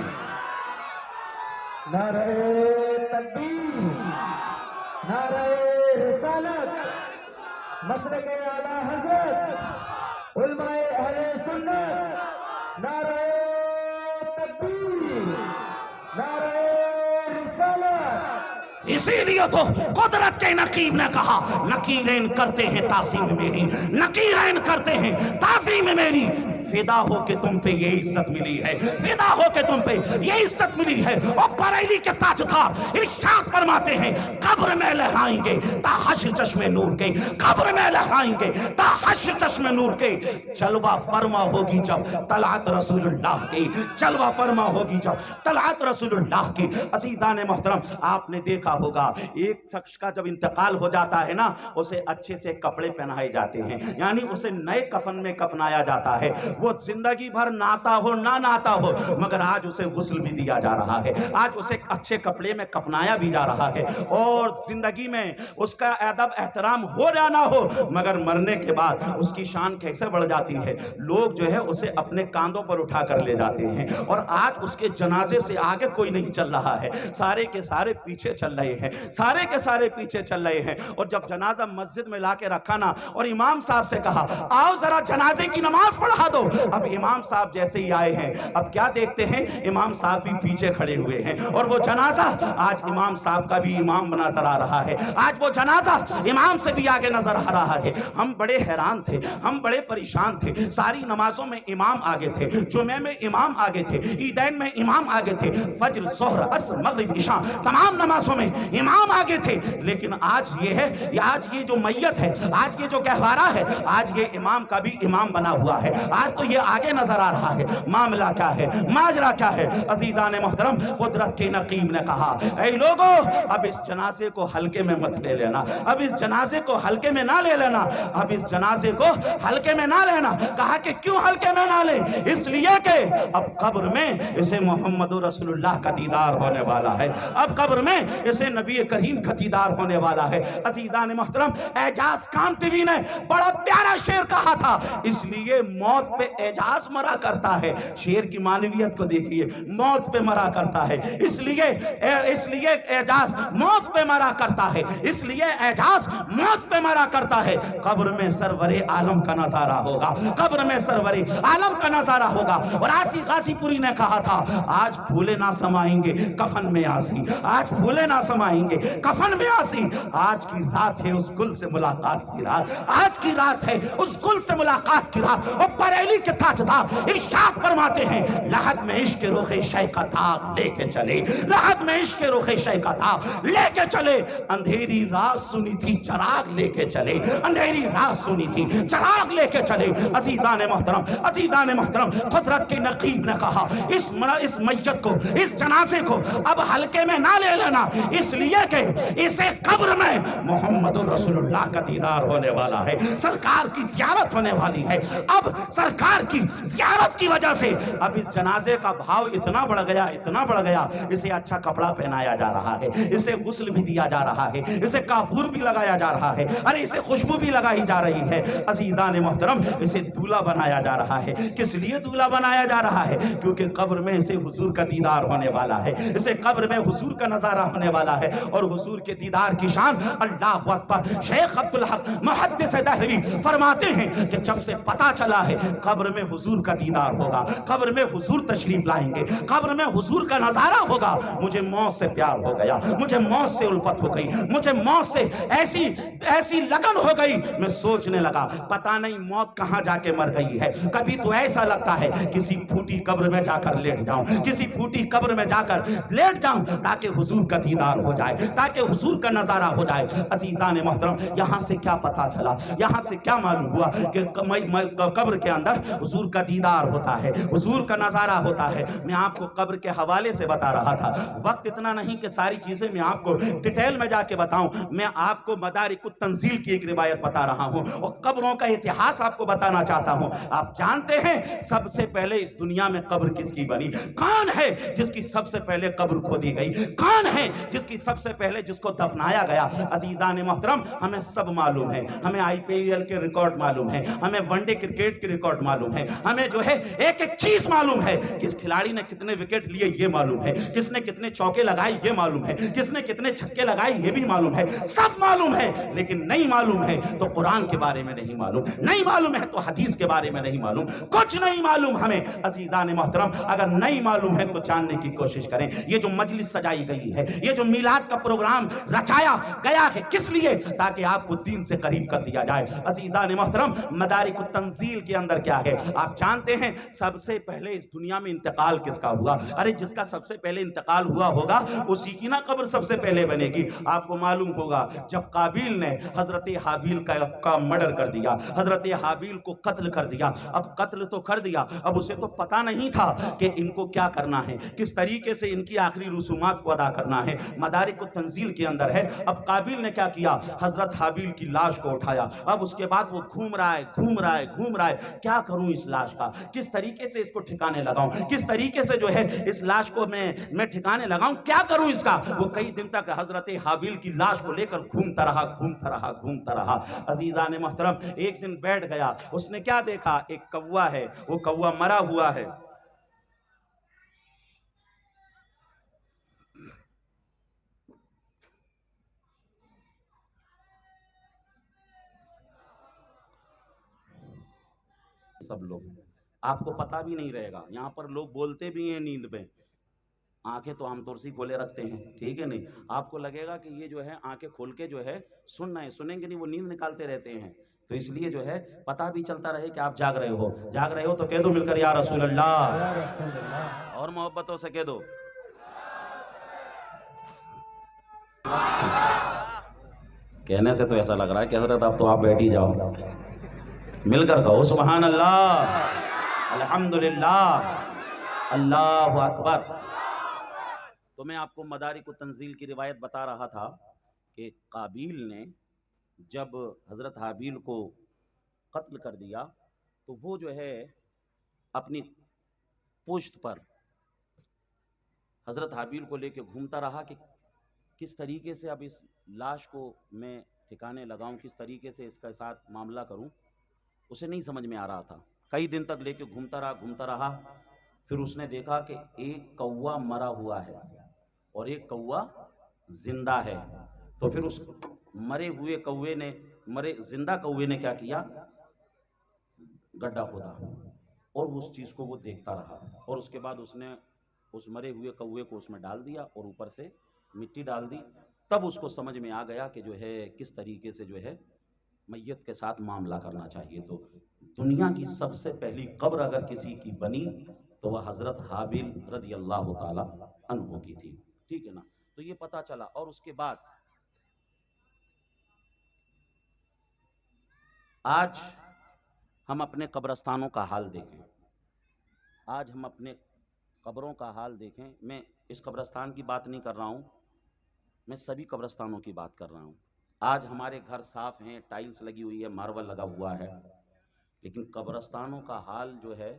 نعرہ تکبیر، نعرہ رسالت، مسلک اعلیٰ حضرت علماء اہل سنت، نعرہ تکبیر، نعرہ رسالت. اسی لیے تو قدرت کے نقیب نے کہا نکیرین کرتے ہیں تعظیم میری، نکیرین کرتے ہیں تعظیم میری. فدا ہو کہ تم پہ یہ عزت ملی ہے، فدا ہو کہ تم پہ یہ عزت ملی ہے. اور بریلی کے تاجدار ارشاد فرماتے ہیں قبر میں لہرائیں گے تا حشر چشم نور کے، قبر میں لہرائیں گے تا حشر چشم نور کے. جلوہ فرما ہوگی جب طلعت رسول اللہ کی، جلوہ فرما ہوگی جب طلعت رسول اللہ کی. عزیزان محترم، آپ نے دیکھا ہوگا ایک شخص کا جب انتقال ہو جاتا ہے نا اسے اچھے سے کپڑے پہنائے جاتے ہیں، یعنی اسے نئے کفن میں کفنایا جاتا ہے. وہ زندگی بھر ناتا ہو نہ ناتا ہو مگر آج اسے غسل بھی دیا جا رہا ہے، آج اسے اچھے کپڑے میں کفنایا بھی جا رہا ہے. اور زندگی میں اس کا ادب احترام ہو یا نہ ہو مگر مرنے کے بعد اس کی شان کیسے بڑھ جاتی ہے. لوگ جو ہے اسے اپنے کاندھوں پر اٹھا کر لے جاتے ہیں اور آج اس کے جنازے سے آگے کوئی نہیں چل رہا ہے، سارے کے سارے پیچھے چل رہے ہیں، سارے کے سارے پیچھے چل رہے ہیں. اور جب جنازہ مسجد میں لا کے رکھا نا اور امام صاحب سے کہا آؤ ذرا جنازے کی نماز پڑھا دو، اب امام صاحب جیسے ہی آئے ہیں، اب کیا دیکھتے ہیں، امام صاحب بھی پیچھے کھڑے ہوئے ہیں، اور وہ جنازہ آج امام صاحب کا بھی امام نظر آ رہا ہے، آج وہ جنازہ امام سے بھی آگے نظر آ رہا ہے۔ ہم بڑے حیران تھے، ہم بڑے پریشان تھے، ساری نمازوں میں امام آگے تھے، جمعے میں امام آگے تھے، عیدین میں امام آگے تھے، فجر، ظہر، عصر، مغرب، عشاء تمام نمازوں میں امام آگے تھے، لیکن آج یہ ہے، آج یہ جو میت ہے، آج یہ جو گہوارہ ہے، آج یہ امام کا بھی امام بنا ہوا ہے، آج تو یہ آگے نظر آ رہا ہے۔ معاملہ کیا ہے، ماجرا کیا ہے؟ عزیزان محترم، قدرت کے نقیب نے کہا، اے لوگو، اب اس جنازے کو ہلکے میں مت لے لینا، اب اس جنازے کو ہلکے میں نہ لے لینا، اب اس جنازے کو ہلکے میں نہ لینا۔ کہا کہ کیوں ہلکے میں نہ لیں؟ اس لیے کہ اب قبر میں اسے محمد رسول اللہ کا دیدار ہونے والا ہے، اب قبر میں اسے نبی کریم کا دیدار ہونے والا ہے۔ عزیزان محترم، اعجاز خان ٹی وی نے بڑا پیارا شعر کہا تھا، اس لیے موت پہ اعجاز مرا کرتا ہے۔ شعر کی معنویت کو دیکھیے، موت پہ مرا کرتا ہے، اس لیے اعجاز موت پہ مرا کرتا ہے، اس لیے اعجاز موت پہ مرا کرتا ہے۔ قبر میں سرور عالم کا نظارہ ہوگا، قبر میں سرور عالم کا نظارہ ہوگا۔ اور آسی غازی پوری نے کہا تھا، آج پھولے نہ سمائیں گے کفن میں آسی، آج پھولے نہ سمائیں گے کفن میں آسی، آج کی رات ہے اس گل سے ملاقات کی رات، آج کی رات ہے اس گل سے ملاقات کی رات۔ اور بریلی کے تاجدار ارشاد فرماتے ہیں، لحد میں عشق رخ شے کا تاغ لے کے چلے، لحد میں عشق رخ شے کا تاغ لے کے چلے، اندھیری رات سنی تھی چراغ لے کے چلے، اندھیری رات سنی تھی چراغ لے کے چلے۔ عزیزان محترم، قدرت کے نقیب نے کہا، اس میت کو، اس جنازے کو اب ہلکے میں نہ لے لینا، اس لیے کہ اسے قبر میں محمد رسول اللہ کا دیدار ہونے والا ہے، سرکار کی زیارت ہونے والی ہے۔ اب سرکار کی زیارت کی وجہ سے اب اس جنازے کا بھاؤ اتنا بڑھ گیا، اتنا بڑھ گیا، اسے اچھا کپڑا پہنایا جا رہا ہے، اسے غسل بھی دیا جا رہا ہے، اسے کافور بھی لگایا جا رہا ہے، ارے اسے خوشبو بھی لگائی جا رہی ہے۔ عزیزان محترم، اسے دولہا بنایا جا رہا ہے۔ کس لیے دولہا بنایا جا رہا ہے؟ کیونکہ قبر میں اسے حضور کا دیدار ہونے والا ہے، اسے قبر میں حضور کا نظارہ ہونے والا ہے، اور حضور کے دیدار کی شان اللہ اکبر۔ شیخ عبدالحق محدث دہلوی فرماتے ہیں کہ جب سے پتا چلا ہے قبر میں حضور کا دیدار ہوگا، قبر میں حضور تشریف لائیں گے، قبر میں حضور کا نظارہ ہوگا، مجھے موت سے پیار ہو گیا، مجھے موت سے الفت ہو گئی، مجھے موت سے ایسی لگن ہو گئی، میں سوچنے لگا پتہ نہیں موت کہاں جا کے مر گئی ہے۔ کبھی تو ایسا لگتا ہے کسی پھوٹی قبر میں جا کر لیٹ جاؤں، کسی پھوٹی قبر میں جا کر لیٹ جاؤں، تاکہ حضور کا دیدار ہو جائے، تاکہ حضور کا نظارہ ہو جائے۔ عزیزان محترم، یہاں سے کیا پتا چلا، یہاں سے کیا معلوم ہوا کہ قبر کے اندر حضور کا دیدار ہوتا ہے، حضور کا نظارہ ہوتا ہے۔ میں آپ کو قبر کے حوالے سے بتا رہا تھا، وقت اتنا نہیں کہ ساری چیزیں میں آپ کو ڈیٹیل میں جا کے بتاؤں، میں آپ کو مدارک التنزیل کی ایک روایت بتا رہا ہوں، اور قبروں کا اتہاس آپ کو بتانا چاہتا ہوں۔ آپ جانتے ہیں سب سے پہلے اس دنیا میں قبر کس کی بنی؟ کون ہے جس کی سب سے پہلے قبر کھودی گئی؟ کون ہے جس کی سب سے پہلے جس کو دفنایا گیا؟ عزیزان محترم، ہمیں سب معلوم ہے، ہمیں آئی پی ایل کے ریکارڈ معلوم ہے، ہمیں ون ڈے کرکٹ کے ریکارڈ معلوم ہے، ہمیں جو ہے ایک ایک چیز معلوم ہے، کس کھلاڑی نے کتنے وکٹ لیے یہ معلوم ہے، کس نے کتنے چوکے لگائے یہ معلوم ہے، کس نے کتنے چھکے لگائے یہ بھی معلوم ہے، سب معلوم ہے، لیکن نہیں معلوم ہے تو قرآن کے بارے میں نہیں معلوم، نہیں معلوم ہے تو حدیث کے بارے میں نہیں معلوم، کچھ نہیں معلوم ہمیں۔ عزیزان محترم، اگر نہیں معلوم ہے تو جاننے کی کوشش کریں۔ یہ جو مجلس سجائی گئی ہے، یہ جو میلاد کا پروگرام رچایا گیا ہے، کس لیے؟ تاکہ آپ کو دین سے قریب کر دیا جائے۔ عزیزان محترم، مدارک التنزیل کے اندر کیا ہے آپ جانتے ہیں؟ سب سے پہلے اس دنیا میں انتقال کس کا ہوا؟ ارے جس کا سب سے پہلے انتقال ہوا ہوگا اسی کی نا قبر سب سے پہلے بنے گی۔ آپ کو معلوم ہوگا جب قابیل نے حضرت حابیل کا مرڈر کر دیا، حضرت حابیل کو قتل کر دیا، اب قتل تو کر دیا، اب اسے تو پتہ نہیں تھا کہ ان کو کیا کرنا ہے، کس طریقے سے ان کی آخری رسومات کو ادا کرنا ہے۔ مدارک التنزیل کے اندر ہے، اب قابیل نے کیا کیا؟ حضرت حابیل کی لاش کو اٹھایا، اب اس کے بعد وہ گھوم رہا ہے، کیا کروں اس لاش کا، کس طریقے سے اس کو ٹھکانے لگاؤں، کس طریقے سے جو ہے اس لاش کو میں ٹھکانے لگاؤں، کیا کروں اس کا؟ وہ کئی دن تک حضرت حابیل کی لاش کو لے کر گھومتا رہا۔ عزیزان محترم، ایک دن بیٹھ گیا، اس نے کیا دیکھا؟ ایک کوا ہے، وہ کوا مرا ہوا ہے۔ سب لوگ آپ کو پتہ بھی نہیں رہے گا. یہاں پر لوگ بولتے بھی ہیں نیند میں، آنکھیں تو عام طور سے کھولے رکھتے ہیں، ٹھیک ہے نہیں، آپ کو لگے گا کہ یہ جو ہے آنکھیں کھول کے جو ہے سننا ہے، سنیں گے نہیں، وہ نیند نکالتے رہتے ہیں. تو اس لیے جو ہے پتہ بھی چلتا رہے کہ آپ جاگ رہے ہو تو کہہ دو مل کر یا رسول اللہ، یا رسول اللہ. اور محبتوں سے کہہ دو. کہنے سے تو ایسا لگ رہا ہے کہ حضرت اب تو آپ بیٹھ ہی جاؤ. مل کر کہو سبحان اللہ، الحمدللہ، اللہ اکبر. تو میں آپ کو مدارک التنزیل کی روایت بتا رہا تھا کہ قابیل نے جب حضرت حابیل کو قتل کر دیا تو وہ جو ہے اپنی پشت پر حضرت حابیل کو لے کے گھومتا رہا کہ کس طریقے سے اب اس لاش کو میں ٹھکانے لگاؤں، کس طریقے سے اس کے ساتھ معاملہ کروں. اسے نہیں سمجھ میں آ رہا تھا. کئی دن تک لے کے گھومتا رہا. پھر اس نے دیکھا کہ ایک کوا مرا ہوا ہے اور ایک کوا زندہ ہے. تو پھر اس زندہ کوے نے کیا کیا، گڈھا کھودا اور اس چیز کو وہ دیکھتا رہا. اور اس کے بعد اس نے اس مرے ہوئے کوے کو اس میں ڈال دیا اور اوپر سے مٹی ڈال دی. تب اس کو سمجھ میں آ گیا کہ جو ہے کس طریقے سے جو ہے میت کے ساتھ معاملہ کرنا چاہیے. تو دنیا کی سب سے پہلی قبر اگر کسی کی بنی تو وہ حضرت حابیل رضی اللہ تعالی عنہ کی تھی، ٹھیک ہے نا. تو یہ پتہ چلا. اور اس کے بعد آج ہم اپنے قبرستانوں کا حال دیکھیں، آج ہم اپنے قبروں کا حال دیکھیں. میں اس قبرستان کی بات نہیں کر رہا ہوں، میں سبھی قبرستانوں کی بات کر رہا ہوں. آج ہمارے گھر صاف ہیں، ٹائلز لگی ہوئی ہے، ماربل لگا ہوا ہے، لیکن قبرستانوں کا حال جو ہے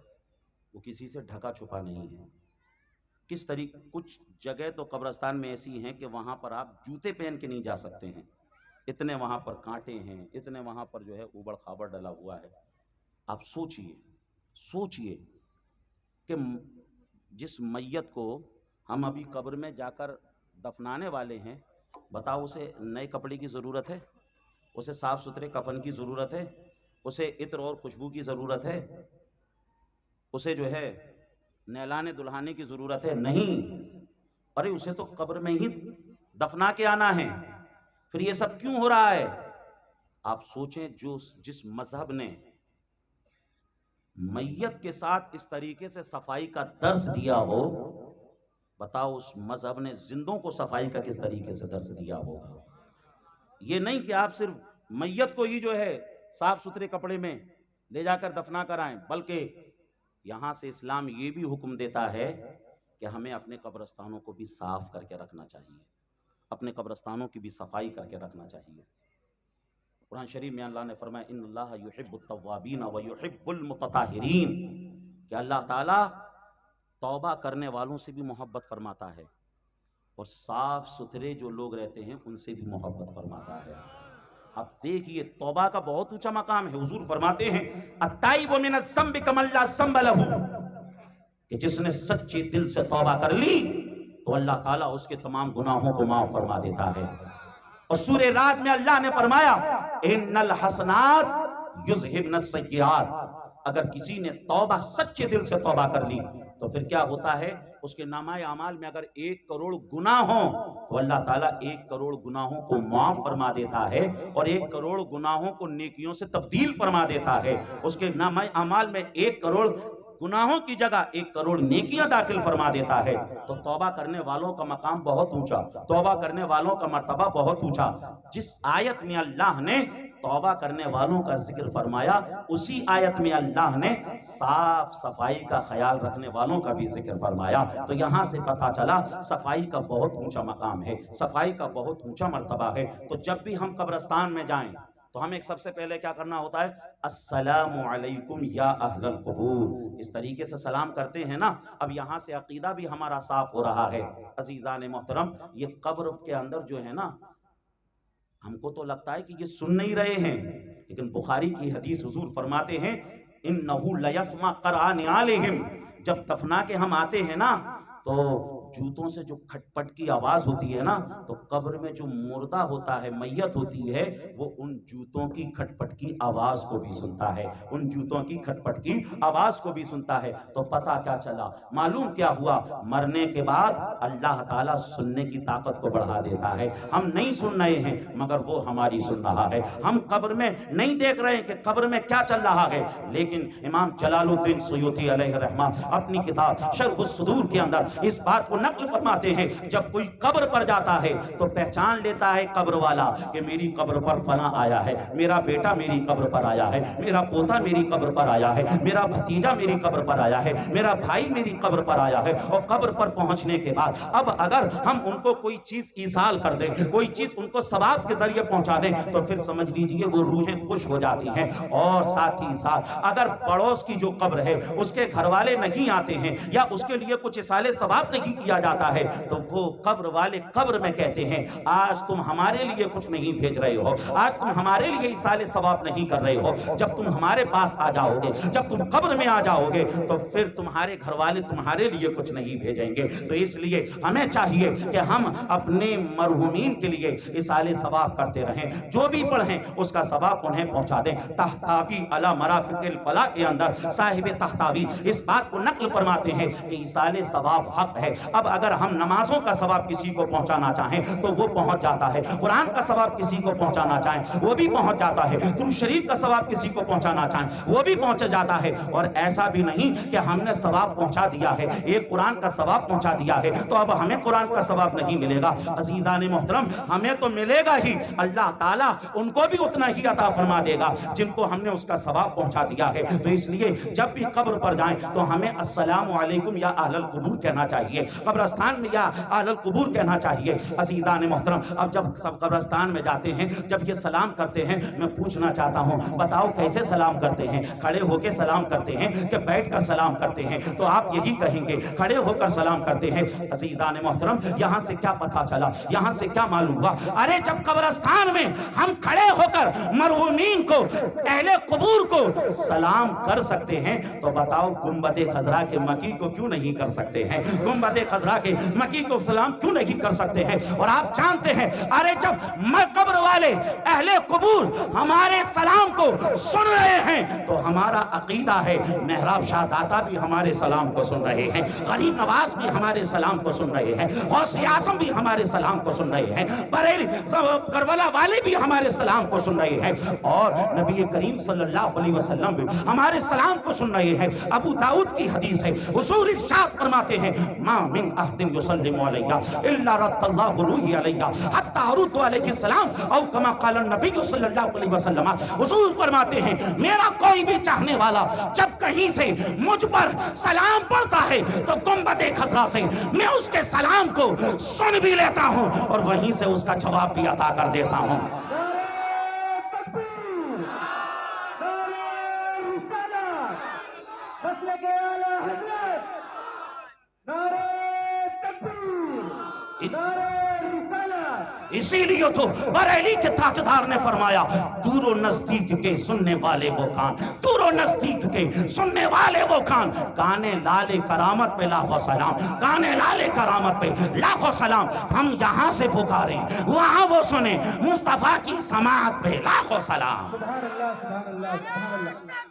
وہ کسی سے ڈھکا چھپا نہیں ہے. کس طریقے کچھ جگہ تو قبرستان میں ایسی ہیں کہ وہاں پر آپ جوتے پہن کے نہیں جا سکتے ہیں، اتنے وہاں پر کانٹے ہیں، اتنے وہاں پر جو ہے اوبڑ خابڑ ڈلا ہوا ہے. آپ سوچئے کہ جس میت کو ہم ابھی قبر میں جا کر دفنانے والے ہیں، بتاؤ اسے نئے کپڑے کی ضرورت ہے، اسے صاف ستھرے کفن کی ضرورت ہے، اسے عطر اور خوشبو کی ضرورت ہے، اسے جو ہے نہلانے دلہانے کی ضرورت ہے؟ نہیں. ارے اسے تو قبر میں ہی دفنا کے آنا ہے. پھر یہ سب کیوں ہو رہا ہے؟ آپ سوچیں، جس مذہب نے میت کے ساتھ اس طریقے سے صفائی کا درس دیا ہو، بتاؤ اس مذہب نے زندوں کو صفائی کا کس طریقے سے درس دیا ہوگا. یہ نہیں کہ آپ صرف میت کو ہی جو ہے صاف ستھرے کپڑے میں لے جا کر دفنا کرائیں، بلکہ یہاں سے اسلام یہ بھی حکم دیتا ہے کہ ہمیں اپنے قبرستانوں کو بھی صاف کر کے رکھنا چاہیے، اپنے قبرستانوں کی بھی صفائی کر کے رکھنا چاہیے. قرآن شریف میں اللہ نے فرمایا ان اللہ یحب التوابین ویحب المتطہرین، کہ اللہ تعالیٰ توبہ کرنے والوں سے بھی محبت فرماتا ہے اور صاف ستھرے جو لوگ رہتے ہیں ان سے بھی محبت فرماتا ہے. اب دیکھیے توبہ کا بہت اونچا مقام ہے. حضور فرماتے ہیں التائب من الذنب کمن لا ذنب لہ، کہ جس نے سچے دل سے توبہ کر لی تو اللہ تعالیٰ اس کے تمام گناہوں کو معاف فرما دیتا ہے. اور سورہ رات میں اللہ نے فرمایا ان الحسنات یذہبن السیئات، اگر کسی نے توبہ سچے دل سے توبہ کر لی تو پھر کیا ہوتا ہے، اس کے نامہ اعمال میں اگر 1 کروڑ گناہ ہوں تو اللہ تعالیٰ 1 کروڑ گناہوں کو معاف فرما دیتا ہے اور 1 کروڑ گناہوں کو نیکیوں سے تبدیل فرما دیتا ہے. اس کے نامہ اعمال میں 1 کروڑ گناہوں کی جگہ 1 کروڑ نیکیاں داخل فرما دیتا ہے. تو توبہ کرنے والوں کا مقام بہت اونچا، توبہ کرنے والوں کا مرتبہ بہت اونچا. جس آیت میں اللہ نے توبہ کرنے والوں کا ذکر فرمایا، اسی آیت میں اللہ نے صاف صفائی کا خیال رکھنے والوں کا بھی ذکر فرمایا. تو یہاں سے پتہ چلا صفائی کا بہت اونچا مقام ہے، صفائی کا بہت اونچا مرتبہ ہے. تو جب بھی ہم قبرستان میں جائیں تو ہمیں سب سے پہلے کیا کرنا ہوتا ہے، السلام علیکم یا اہل القبور، اس طریقے سے سلام کرتے ہیں نا. اب یہاں سے عقیدہ بھی ہمارا صاف ہو رہا ہے. عزیزان محترم، یہ قبر کے اندر جو ہے نا، ہم کو تو لگتا ہے کہ یہ سن نہیں رہے ہیں، لیکن بخاری کی حدیث حضور فرماتے ہیں انہو لیسمع قرآن علیہم، جب دفنا کے ہم آتے ہیں نا تو جوتوں سے جو کھٹپٹ کی آواز ہوتی ہے نا، تو قبر میں جو مردہ ہوتا ہے، میت ہوتی ہے، وہ ان جوتوں کی کھٹپٹ کی آواز کو بھی سنتا ہے، ان جوتوں کی کھٹپٹ کی آواز کو بھی سنتا ہے۔ تو پتہ کیا چلا، معلوم کیا ہوا، مرنے کے بعد اللہ تعالیٰ سننے کی طاقت کو بڑھا دیتا ہے۔ ہم نہیں سن رہے ہیں مگر وہ ہماری سن رہا ہے، ہم قبر میں نہیں دیکھ رہے ہیں کہ قبر میں کیا چل رہا ہے، لیکن امام جلال الدین سیوطی علیہ الرحمہ اپنی کتاب شرح الصدور کے اندر اس بات کو نقل فرماتے ہیں، جب کوئی قبر پر جاتا ہے تو پہچان لیتا ہے قبر والا کہ میری قبر پر فلاں آیا ہے، میرا بیٹا میری قبر پر آیا ہے، میرا پوتا میری قبر پر آیا ہے، میرا بھتیجا میری قبر پر آیا ہے، میرا بھائی میری قبر پر آیا ہے۔ اور قبر پر پہنچنے کے بعد اب اگر ہم ان کو کوئی چیز ایصال کر دیں، کوئی چیز ان کو ثواب کے ذریعے پہنچا دیں، تو پھر سمجھ لیجئے وہ روحیں خوش ہو جاتی ہیں۔ اور ساتھ ہی ساتھ اگر پڑوس کی جو قبر ہے اس کے گھر والے نہیں آتے ہیں یا اس کے لیے کچھ ایصال ثواب نہیں کیا جاتا ہے، تو وہ قبر والے قبر میں کہتے ہیں آج تم ہمارے لیے کچھ نہیں بھیج رہے ہو، آج تم ہمارے لیے ایصال ثواب نہیں کر رہے ہو، جب تم ہمارے پاس آ جاؤ گے، جب تم قبر میں آ جاؤ گے تو پھر تمہارے گھر والے تمہارے لیے کچھ نہیں بھیجیں گے۔ تو اس لیے ہمیں چاہیے کہ ہم اپنے مرحومین کے لیے ایصال ثواب کرتے رہیں، جو بھی پڑھیں اس کا ثواب انہیں پہنچا دیں۔ تحتاوی علی مرافق الفلاح کے اندر صاحب تحتاوی اس بات کو نقل فرماتے ہیں کہ ایصال ثواب حق ہے۔ اب اگر ہم نمازوں کا ثواب کسی کو پہنچانا چاہیں تو وہ پہنچ جاتا ہے، قرآن کا ثواب کسی کو پہنچانا چاہیں وہ بھی پہنچ جاتا ہے، درود شریف کا ثواب کسی کو پہنچانا چاہیں وہ بھی پہنچ جاتا ہے۔ اور ایسا بھی نہیں کہ ہم نے ثواب پہنچا دیا ہے، ایک قرآن کا ثواب پہنچا دیا ہے تو اب ہمیں قرآن کا ثواب نہیں ملے گا۔ عزیزان محترم، ہمیں تو ملے گا ہی، اللہ تعالیٰ ان کو بھی اتنا ہی عطا فرما دے گا جن کو ہم نے اس کا ثواب پہنچا دیا ہے۔ تو اس لیے جب بھی قبر پر جائیں تو ہمیں السلام علیکم یا اہل القبور کہنا چاہیے، قبرستان میں یا اہل القبور کہنا چاہیے۔ عزیزان محترم، اب جب سب قبرستان میں جاتے ہیں، جب یہ سلام کرتے ہیں، میں پوچھنا چاہتا ہوں بتاؤ کیسے سلام کرتے ہیں؟ کھڑے ہو کے سلام کرتے ہیں کہ بیٹھ کر سلام کرتے ہیں؟ تو آپ یہی کہیں گے کھڑے ہو کر سلام کرتے ہیں۔ عزیزان محترم، یہاں سے کیا پتہ چلا، یہاں سے کیا معلوم ہوا؟ ارے جب قبرستان میں ہم کھڑے ہو کر مرحومین کو، اہل قبور کو سلام کر سکتے ہیں تو بتاؤ گنبد خضرا کے مکی کو کیوں نہیں کر سکتے ہیں؟ گنبد خضرا کے مکی کو سلام کیوں نہیں کر سکتے ہیں؟ اور آپ جانتے ہیں ارے جب قبر والے اہل قبور ہمارے سلام کو سن رہے ہیں تو ہمارا عقیدہ ہے محراب شاہ داتا بھی ہمارے سلام کو سن رہے ہیں، غریب نواز بھی ہمارے سلام کو سن رہے ہیں، غوث اعظم بھی ہمارے سلام کو سن رہے ہیں، بریلی کربلا والے بھی ہمارے سلام کو سن رہے ہیں، اور نبی کریم صلی اللہ علیہ وسلم بھی ہمارے سلام کو سن رہے ہیں۔ ابو داؤد کی حدیث ہے، حضور ارشاد فرماتے ہیں ما من احد یسلم علیہ الا رد اللہ روحی علیہ حتی ارد علیہ السلام او کما قال النبی صلی اللہ علیہ وسلم۔ حضور فرماتے ہیں میرا کوئی بھی چاہنے والا جب کہیں سے مجھ پر سلام پڑھتا ہے تو گنبد خضرا سے میں اس کے سلام کو سن بھی لیتا ہوں اور وہیں سے اس کا جواب بھی عطا کر دیتا ہوں۔ اسی لیے تو بریلی کے تاجدار نے فرمایا دور و نزدیک کے سننے والے وہ کان، دور و نزدیک کے سننے والے وہ کان، کانے لالے کرامت پہ لاکھوں سلام، کانے لالے کرامت پہ لاکھوں سلام۔ ہم یہاں سے پکاریں وہاں وہ سنیں، مصطفیٰ کی سماعت پہ لاکھوں سلام۔ سبحان اللہ، سبحان اللہ، سبحان اللہ۔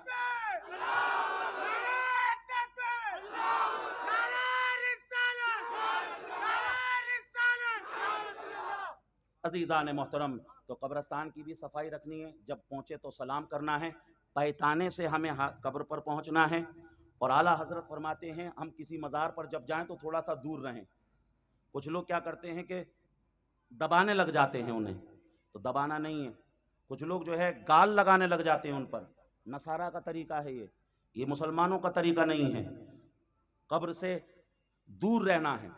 عزیزان محترم، تو قبرستان کی بھی صفائی رکھنی ہے، جب پہنچے تو سلام کرنا ہے، پیتانے سے ہمیں قبر پر پہنچنا ہے۔ اور اعلیٰ حضرت فرماتے ہیں ہم کسی مزار پر جب جائیں تو تھوڑا سا دور رہیں۔ کچھ لوگ کیا کرتے ہیں کہ دبانے لگ جاتے ہیں انہیں، تو دبانا نہیں ہے۔ کچھ لوگ جو ہے گال لگانے لگ جاتے ہیں ان پر، نصارہ کا طریقہ ہے یہ مسلمانوں کا طریقہ نہیں ہے۔ قبر سے دور رہنا ہے،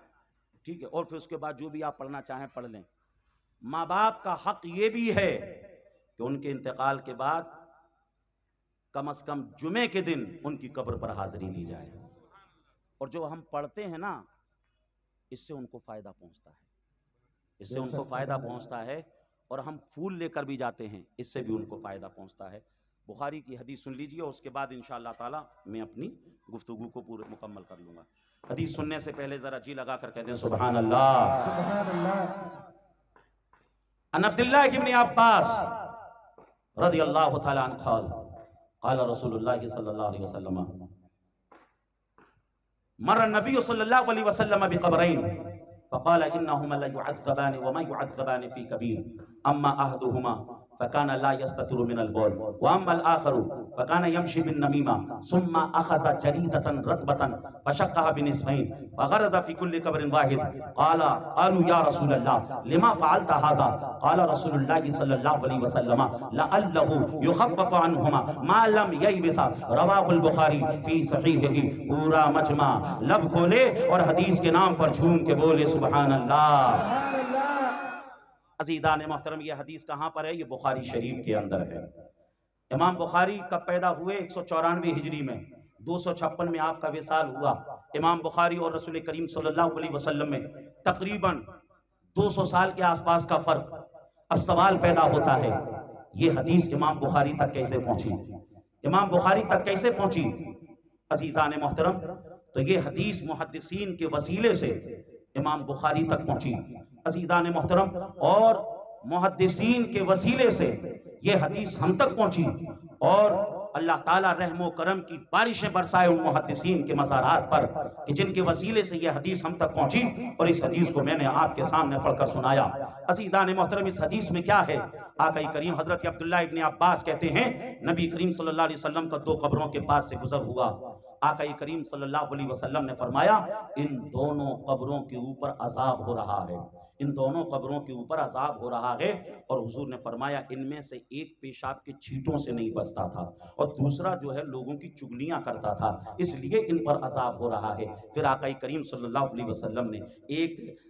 ٹھیک ہے، اور پھر اس کے بعد جو بھی آپ پڑھنا چاہیں پڑھ لیں۔ ماں باپ کا حق یہ بھی ہے کہ ان کے انتقال کے بعد کم از کم جمعے کے دن ان کی قبر پر حاضری لی جائے، اور جو ہم پڑھتے ہیں نا اس سے ان کو فائدہ پہنچتا ہے، اس سے ان کو فائدہ پہنچتا ہے، اور ہم پھول لے کر بھی جاتے ہیں اس سے بھی ان کو فائدہ پہنچتا ہے۔ بخاری کی حدیث سن لیجئے، اس کے بعد انشاءاللہ تعالی میں اپنی گفتگو کو پورے مکمل کر لوں گا۔ حدیث سننے سے پہلے ذرا جی لگا کر کہتے ہیں سبحان اللہ۔ سبحان اللہ۔ عن عبداللہ ابن عباس رضی اللہ تعالی عنہ قال قال رسول اللہ صلی اللہ علیہ وسلم مر النبی صلی اللہ علیہ وسلم بقبرین فقال انہما لا يعذبان وما يعذبان في كبير اما احدهما فكان لا يستتر من البول واما الاخر فكان يمشي بالنميمه ثم اخذ جريده رطبه فشقها بنصفين فغرز في كل قبر واحد قالوا يا رسول الله لما فعلت هذا قال رسول الله صلى الله عليه وسلم لعله يخفف عنهما ما لم ييبس رواه البخاری في صحیحہ۔ پورا مجمع لب کھولے اور حدیث کے نام پر جھوم کے بولے سبحان اللہ۔ سبحان اللہ۔ عزیزان محترم، یہ حدیث کہاں پر ہے؟ یہ بخاری شریف کے اندر ہے۔ امام بخاری کب پیدا ہوئے؟ 194 ہجری میں، 256 میں آپ کا وصال ہوا۔ امام بخاری اور رسول کریم صلی اللہ علیہ وسلم میں تقریباً 200 سال کے آس پاس کا فرق۔ اب سوال پیدا ہوتا ہے یہ حدیث امام بخاری تک کیسے پہنچی؟ امام بخاری تک کیسے پہنچی؟ عزیزان محترم، تو یہ حدیث محدثین کے وسیلے سے امام بخاری تک پہنچی۔ عزیزان محترم، اور محدثین کے وسیلے سے یہ حدیث ہم تک پہنچی، اور اللہ تعالیٰ رحم و کرم کی بارشیں برسائے ان محدثین کے مزارات پر کہ جن کے وسیلے سے یہ حدیث ہم تک پہنچی، اور اس حدیث کو میں نے آپ کے سامنے پڑھ کر سنایا۔ عزیزان محترم، اس حدیث میں کیا ہے؟ آقا کریم حضرت عبداللہ ابن عباس کہتے ہیں نبی کریم صلی اللہ علیہ وسلم کا 2 قبروں کے پاس سے گزر ہوا۔ آقا کریم صلی اللہ علیہ وسلم نے فرمایا ان دونوں قبروں کے اوپر عذاب ہو رہا ہے، ان دونوں قبروں کے اوپر عذاب ہو رہا ہے، اور حضور نے فرمایا ان میں سے ایک پیشاب کے چھینٹوں سے نہیں بچتا تھا اور دوسرا جو ہے لوگوں کی چگلیاں کرتا تھا، اس لیے ان پر عذاب ہو رہا ہے۔ پھر آقا کریم صلی اللہ علیہ وسلم نے ایک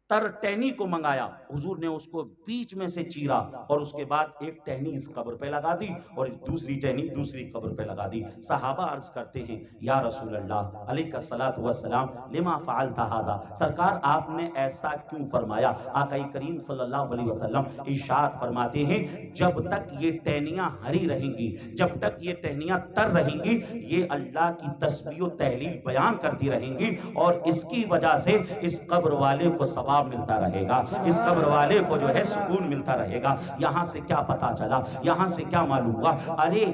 تر ٹہنی کو منگایا، حضور نے اس کو بیچ میں سے چیرا اور اس کے بعد ایک ٹہنی اس قبر پہ لگا دی اور دوسری ٹہنی دوسری قبر پہ لگا دی۔ صحابہ عرض کرتے ہیں یا رسول اللہ علیہ الصلوۃ والسلام لما فعلت ھذا، سرکار آپ نے ایسا کیوں فرمایا؟ آقا کریم صلی اللہ علیہ وسلم ارشاد فرماتے ہیں جب تک یہ ٹہنیاں ہری رہیں گی، جب تک یہ ٹہنیاں تر رہیں گی، یہ اللہ کی تسبیح و تہلیل بیان کرتی رہیں گی، اور اس کی وجہ سے اس قبر والے کو ثواب ملتا رہے گا، اس قبر والے کو جو ہے سکون ملتا رہے گا۔ یہاں سے کیا پتا چلا، یہاں سے کیا معلوم ہوا؟ ارے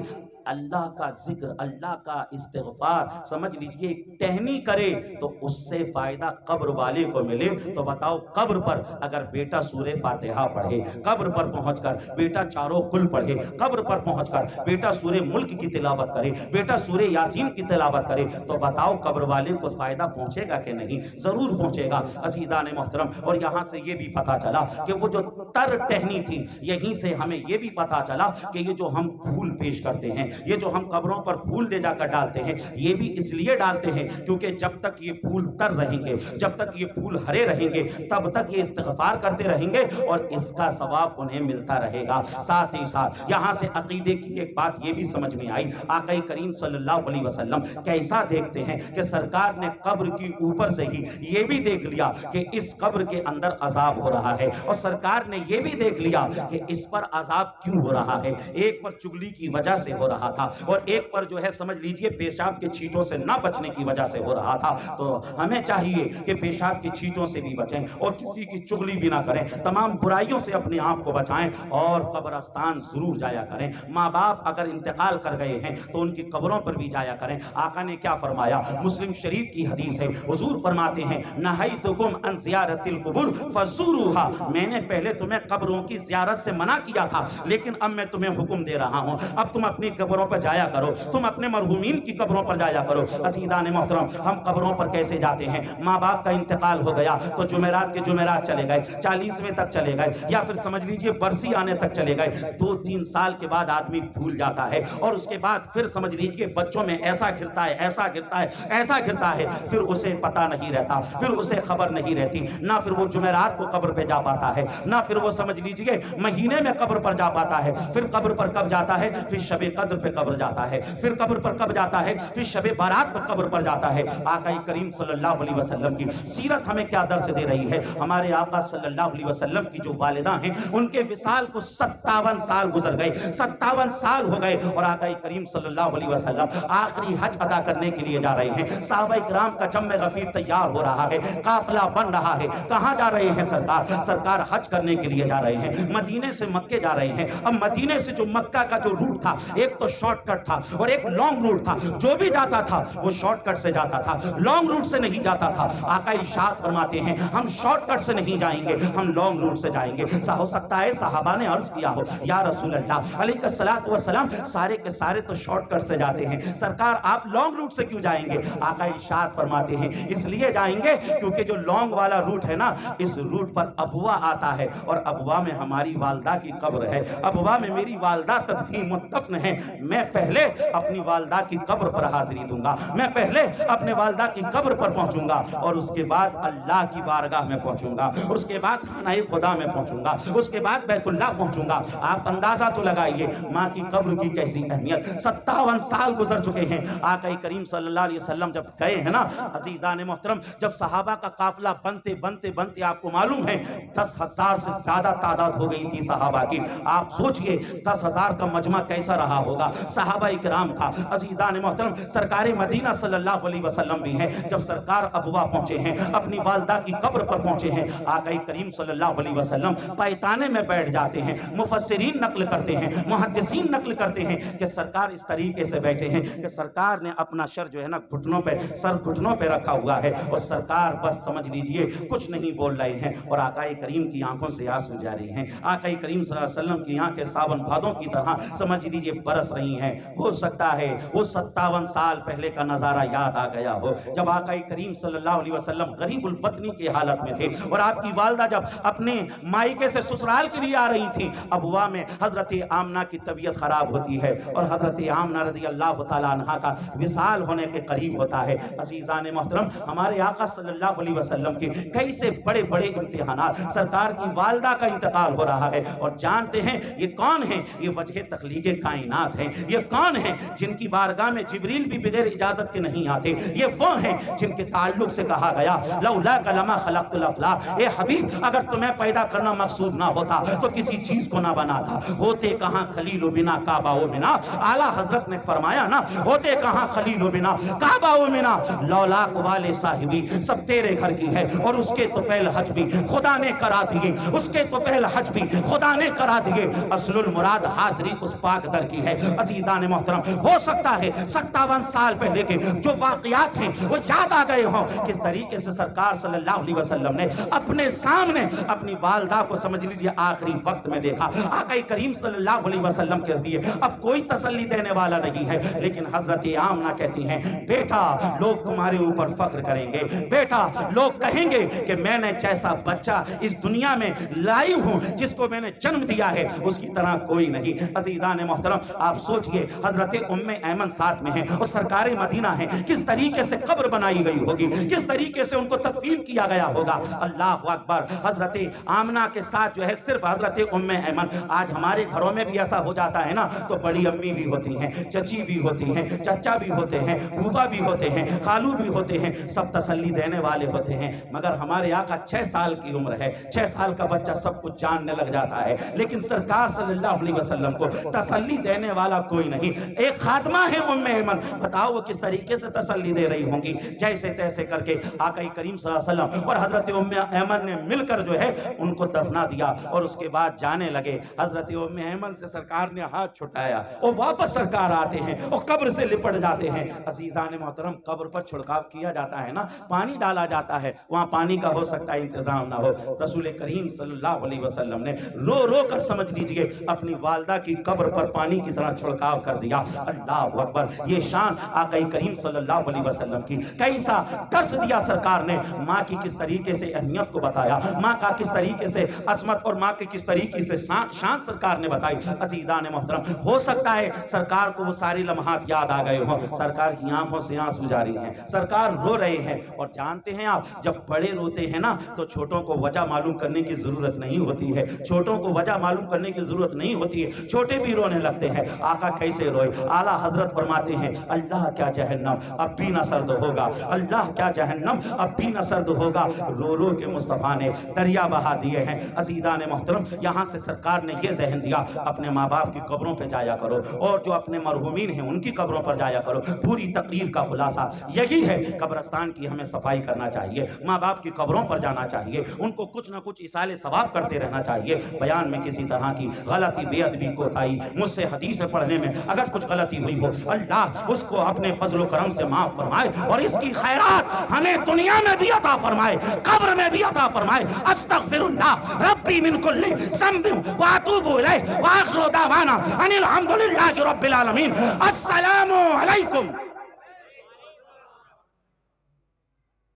اللہ کا ذکر، اللہ کا استغفار، سمجھ لیجئے ایک ٹہنی کرے تو اس سے فائدہ قبر والے کو ملے، تو بتاؤ قبر پر اگر بیٹا سورہ فاتحہ پڑھے، قبر پر پہنچ کر بیٹا چاروں کل پڑھے، قبر پر پہنچ کر بیٹا سورہ ملک کی تلاوت کرے، بیٹا سورہ یاسین کی تلاوت کرے، تو بتاؤ قبر والے کو فائدہ پہنچے گا کہ نہیں؟ ضرور پہنچے گا۔ عزیزان محترم، اور یہاں سے یہ بھی پتا چلا کہ وہ جو تر ٹہنی تھی، یہیں سے ہمیں یہ بھی پتا چلا کہ یہ جو ہم پھول پیش کرتے ہیں، یہ جو ہم قبروں پر پھول لے جا کر ڈالتے ہیں، یہ بھی اس لیے ڈالتے ہیں کیونکہ جب تک یہ پھول تر رہیں گے، جب تک یہ پھول ہرے رہیں گے، تب تک یہ استغفار کرتے رہیں گے اور اس کا ثواب انہیں ملتا رہے گا۔ ساتھ ہی ساتھ یہاں سے عقیدے کی ایک بات یہ بھی سمجھ میں آئی، آقا کریم صلی اللہ علیہ وسلم کیسا دیکھتے ہیں کہ سرکار نے قبر کی اوپر سے ہی یہ بھی دیکھ لیا کہ اس قبر کے اندر عذاب ہو رہا ہے، اور سرکار نے یہ بھی دیکھ لیا کہ اس پر عذاب کیوں ہو رہا ہے۔ ایک پر چگلی کی وجہ سے ہو رہا تھا، اور ایک پر جو ہے سمجھ لیجئے پیشاب کے چھینٹوں سے نہ بچنے کی وجہ سے ہو رہا تھا۔ تو ہمیں چاہیے کہ پیشاب کے چھینٹوں سے بھی بچیں اور کسی کی چگلی بھی نہ کریں، تمام برائیوں سے اپنے آپ کو بچائیں، اور قبرستان ضرور جایا کریں۔ ماں باپ اگر انتقال کر گئے ہیں تو ان کی قبروں پر بھی جایا کریں۔ آقا نے کیا فرمایا؟ مسلم شریف کی حدیث ہے، حضور فرماتے ہیں نہیتکم عن زیارت القبور فزوروها، میں نے پہلے تمہیں قبروں کی زیارت سے منع کیا تھا، لیکن اب میں تمہیں حکم دے رہا ہوں، اب تم اپنی قبروں پر جایا کرو، تم اپنے مرحومین کی قبروں پر جایا کرو۔ عزیزان محترم، ہم قبروں پر کیسے جاتے ہیں؟ ماں باپ کا انتقال ہو گیا تو جمعرات کے جمعرات چلے گئے، 40ویں تک چلے گئے، یا پھر سمجھ لیجئے برسی آنے تک چلے گئے۔ 2-3 سال کے بعد آدمی بھول جاتا ہے، اور اس کے بعد پھر سمجھ لیجئے بچوں میں ایسا گرتا ہے، ایسا گرتا ہے، ایسا گرتا ہے، پھر اسے پتہ نہیں رہتا، پھر اسے خبر نہیں رہتی، نہ پھر وہ جمعرات کو قبر پہ جا پاتا ہے، نہ پھر وہ سمجھ لیجئے مہینے میں قبر پر جا پاتا ہے، پھر قبر پر کب جاتا ہے؟ پھر شب قدر پہ قبر جاتا ہے، پھر قبر پر کب جاتا ہے؟ پھر شب بارات پر قبر پر جاتا ہے۔ آقا کریم صلی اللہ علیہ وسلم کی سیرت ہمیں کیا درس دے رہی ہے؟ ہمارے آقا صلی اللہ علیہ وسلم کی جو والدہ ہیں ان کے وصال کو 57 سال گزر گئے، 57 سال ہو گئے، اور آقا کریم صلی اللہ علیہ وسلم آخری حج ادا کرنے کے لیے جا رہے ہیں۔ صحابہ کرام کا جمع غفیر تیار ہو رہا ہے، قافلہ بن رہا ہے۔ کہاں جا رہے ہیں سرکار؟ سرکار حج کرنے کے لیے جا رہے ہیں، مدینے سے مکے جا رہے ہیں۔ اب مدینے سے جو مکہ کا جو روٹ تھا، ایک تو شارٹ کٹ تھا اور ایک لانگ روٹ تھا۔ جو بھی جاتا تھا وہ شارٹ کٹ سے جاتا تھا، لانگ روٹ سے نہیں جاتا تھا۔ آقا ارشاد فرماتے ہیں ہم شارٹ کٹ سے نہیں جائیں گے، ہم لانگ روٹ سے جائیں گے۔ ہو سکتا ہے صحابہ نے عرض کیا ہو یا رسول اللہ علیہ الصلوۃ والسلام سارے کے سارے تو شارٹ کٹ سے جاتے ہیں، سرکار آپ لانگ روٹ سے کیوں جائیں گے؟ آقا ارشاد فرماتے ہیں اس لیے جائیں گے کیونکہ جو لانگ والا روٹ ہے نا، اس روٹ پر ابوا آتا ہے، اور ابوا میں ہماری والدہ کی قبر ہے، ابوا میں میری والدہ تدفین مدفن ہے۔ میں پہلے اپنی والدہ کی قبر پر حاضری دوں گا، میں پہلے اپنے والدہ کی قبر پر پہنچوں گا، اور اس کے بعد اللہ کی بارگاہ میں پہنچوں گا، اس کے بعد خانہ خدا میں پہنچوں گا، اس کے بعد بیت اللہ پہنچوں گا۔ آپ اندازہ تو لگائیے ماں کی قبر کی کیسی اہمیت۔ 57 سال گزر چکے ہیں، آقا کریم صلی اللہ علیہ وسلم جب گئے ہیں نا عزیزان محترم، جب صحابہ کا قافلہ بنتے بنتے بنتے آپ کو معلوم ہے 10,000 سے زیادہ تعداد ہو گئی تھی صحابہ کی۔ آپ سوچئے 10,000 کا مجمع کیسا رہا ہوگا، صحابہ کرام تھا۔ عزیزان محترم سرکار مدینہ صلی اللہ علیہ وسلم بھی ہیں، جب سرکار ابوا پہنچے ہیں، اپنی والدہ کی قبر پر پہنچے ہیں، آقا کریم صلی اللہ علیہ وسلم پائتانے میں بیٹھ جاتے ہیں۔ مفسرین نقل کرتے ہیں، محدثین نقل کرتے ہیں کہ سرکار اس طریقے سے بیٹھے ہیں کہ سرکار نے اپنا سر جو ہے نا گھٹنوں پہ، سر گھٹنوں پہ رکھا ہوا ہے، اور سرکار بس سمجھ لیجئے کچھ نہیں بول رہے ہیں، اور آقا کریم کی آنکھوں سے آنسو جاری ہیں۔ آقا کریم صلی اللہ علیہ وسلم کی آنکھیں ساون بھادوں کی طرح سمجھ لیجئے برس رہی ہیں۔ ہو سکتا ہے وہ 57 سال پہلے کا نظارہ یاد آ گیا ہو، جب آقا کریم صلی اللہ علیہ وسلم غریب الوطنی کی حالت میں تھے، اور آپ کی والدہ جب اپنے مائکے سے سسرال کے لیے آ رہی تھی، ابوا میں حضرت آمنہ کی طبیعت خراب ہوتی ہے، اور حضرت آمنہ رضی اللہ تعالیٰ عنہ کا وصال ہونے کے قریب ہوتا ہے۔ عزیزان محترم ہمارے آقا صلی اللہ علیہ وسلم کے کئی سے بڑے بڑے امتحانات، سرکار کی والدہ کا انتقال ہو رہا ہے، اور جانتے ہیں یہ کون ہیں؟ یہ وجہ تخلیق کائنات ہیں۔ یہ کون ہیں جن کی بارگاہ میں جبریل بھی بغیر اجازت کے نہیں آتے؟ یہ وہ ہیں جن کے تعلق سے کہا گیا لولاک لما خلقت الافلاک، اے حبیب اگر تمہیں پیدا کرنا مقصود نہ ہوتا تو کسی چیز کو نہ بناتا۔ ہوتے کہاں خلیل و بنا کعبہ و بنا، اعلیٰ حضرت نے فرمایا نا ہوتے کہاں خلیل و بنا کعبہ و بنا، لولاک والے صاحبی سب تیرے گھر کی ہے، اور اس کے طفیل حج بھی خدا نے کرا دیے، اس کے طفیل حج بھی خدا نے کرا دیے، اصل المراد حاضری اس پاک در کی ہے۔ عزیزان محترم ہو سکتا ہے 57 سال پہلے کے جو واقعات ہیں وہ یاد آ گئے ہوں، کس طریقے سے سرکار صلی اللہ علیہ وسلم نے اپنے سامنے اپنی والدہ کو سمجھ لیجیے آخری وقت میں دیکھا۔ آقا کریم صلی اللہ علیہ وسلم کے دیے اب کوئی تسلی دینے والا نہیں ہے، لیکن حضرت آمنہ کہتی ہیں بیٹا لوگ تمہارے اوپر فخر کریں گے، بیٹا لوگ کہیں گے کہ میں نے جیسا بچہ اس دنیا میں لائی ہوں، جس کو میں نے جنم دیا ہے اس کی طرح کوئی نہیں۔ عزیزان محترم آپ سوچئے حضرت ام ایمن ساتھ میں ہیں اور سرکار مدینہ ہیں، کس طریقے سے قبر بنائی گئی ہوگی، کس طریقے سے ان کو تدفین کیا گیا ہوگا۔ اللہ اکبر۔ حضرت آمنہ کے ساتھ جو ہے صرف حضرت ام ایمن، آج ہمارے گھروں میں بھی ایسا ہو جاتا ہے نا تو بڑی امی بھی ہوتی ہیں، چچی بھی ہوتی ہیں، چچا بھی ہوتے ہیں، پھوپھا بھی ہوتے ہیں، خالو بھی ہوتے ہیں، سب تسلی دینے والے ہوتے ہیں، مگر ہمارے آقا 6 سال کی عمر ہے، 6 سال کا بچہ سب کچھ جاننے لگ جاتا ہے، لیکن سرکار صلی اللہ علیہ وسلم کو تسلی دینے والا کوئی نہیں۔ ایک خاتمہ ہے ام ایمن، بتاؤ وہ کس طریقے سے تسلی دے رہی ہوں گی؟ جیسے تیسے کر کے آقا کریم صلی اللہ علیہ وسلم اور حضرت ام ایمن نے مل کر جو ہے ان کو دفنا دیا، اور اس کے بعد جانے لگے۔ حضرت ام ایمن سے سرکار نے ہاتھ چھٹایا، اور واپس سرکار آتے ہیں اور قبر سے لپٹ جاتے ہیں۔ عزیزان محترم قبر پر چھڑکاو کیا جاتا ہے نا، پانی ڈالا جاتا ہے، وہاں پانی کا ہو سکتا ہے انتظام نہ ہو، رسول کریم صلی اللہ علیہ وسلم نے رو رو کر سمجھ لیجئے اپنی والدہ کی قبر پر پانی کی طرح چھڑکاو کر دیا۔ اللہ اکبر۔ یہ شان آقا کریم صلی اللہ علیہ وسلم کی، کیسا درس دیا سرکار نے، ماں کی کس طریقے سے اہمیت کو بتایا، ماں کا کس طریقے سے عظمت اور ماں کے کس طریقے سے شان سرکار نے بتائی۔ عزیزان محترم ہو سکتا ہے سرکار کو وہ سارے لمحات یاد آ گئے ہوں، سرکار کی آنکھوں سے آنسو جاری ہیں، سرکار رو رہے ہیں، اور جانتے ہیں آپ جب بڑے روتے ہیں نا تو چھوٹوں کو وجہ معلوم کرنے کی ضرورت نہیں ہوتی ہے، چھوٹوں کو وجہ معلوم کرنے کی ضرورت نہیں ہوتی ہے، چھوٹے بھی رونے لگتے ہیں۔ آقا کیسے روئے؟ اعلیٰ حضرت فرماتے ہیں اللہ کیا جہنم اب بھی نہ سرد ہوگا، اللہ کیا جہنم اب بھی نہ سرد ہوگا۔ رو رو کے مصطفیٰ نے دریا بہا دیے ہیں۔ عزیزان محترم، یہاں سے سرکار نے یہ ذہن دیا اپنے ماں باپ کی قبروں پہ جایا کرو، اور جو اپنے مرحومین ہیں ان کی قبروں پر جایا کرو۔ پوری تقریر کا خلاصہ یہی ہے، قبرستان کی ہمیں صفائی کرنا چاہیے، ماں باپ کی قبروں پر جانا چاہیے، ان کو کچھ نہ کچھ ایصال ثواب کرتے رہنا چاہیے۔ بیان میں کسی طرح کی غلطی، بے ادبی، کوتاہی، مجھ سے حدیث پڑھنے میں اگر کچھ غلطی ہوئی ہو، اللہ اس کو اپنے فضل و کرم سے معاف فرمائے، اور اس کی خیرات ہمیں دنیا میں بھی عطا فرمائے، قبر میں بھی عطا فرمائے۔ استغفر اللہ ربی من کل ذنب واتوب الیہ، وآخر دعوانا ان الحمد للہ رب العالمین۔ السلام علیکم۔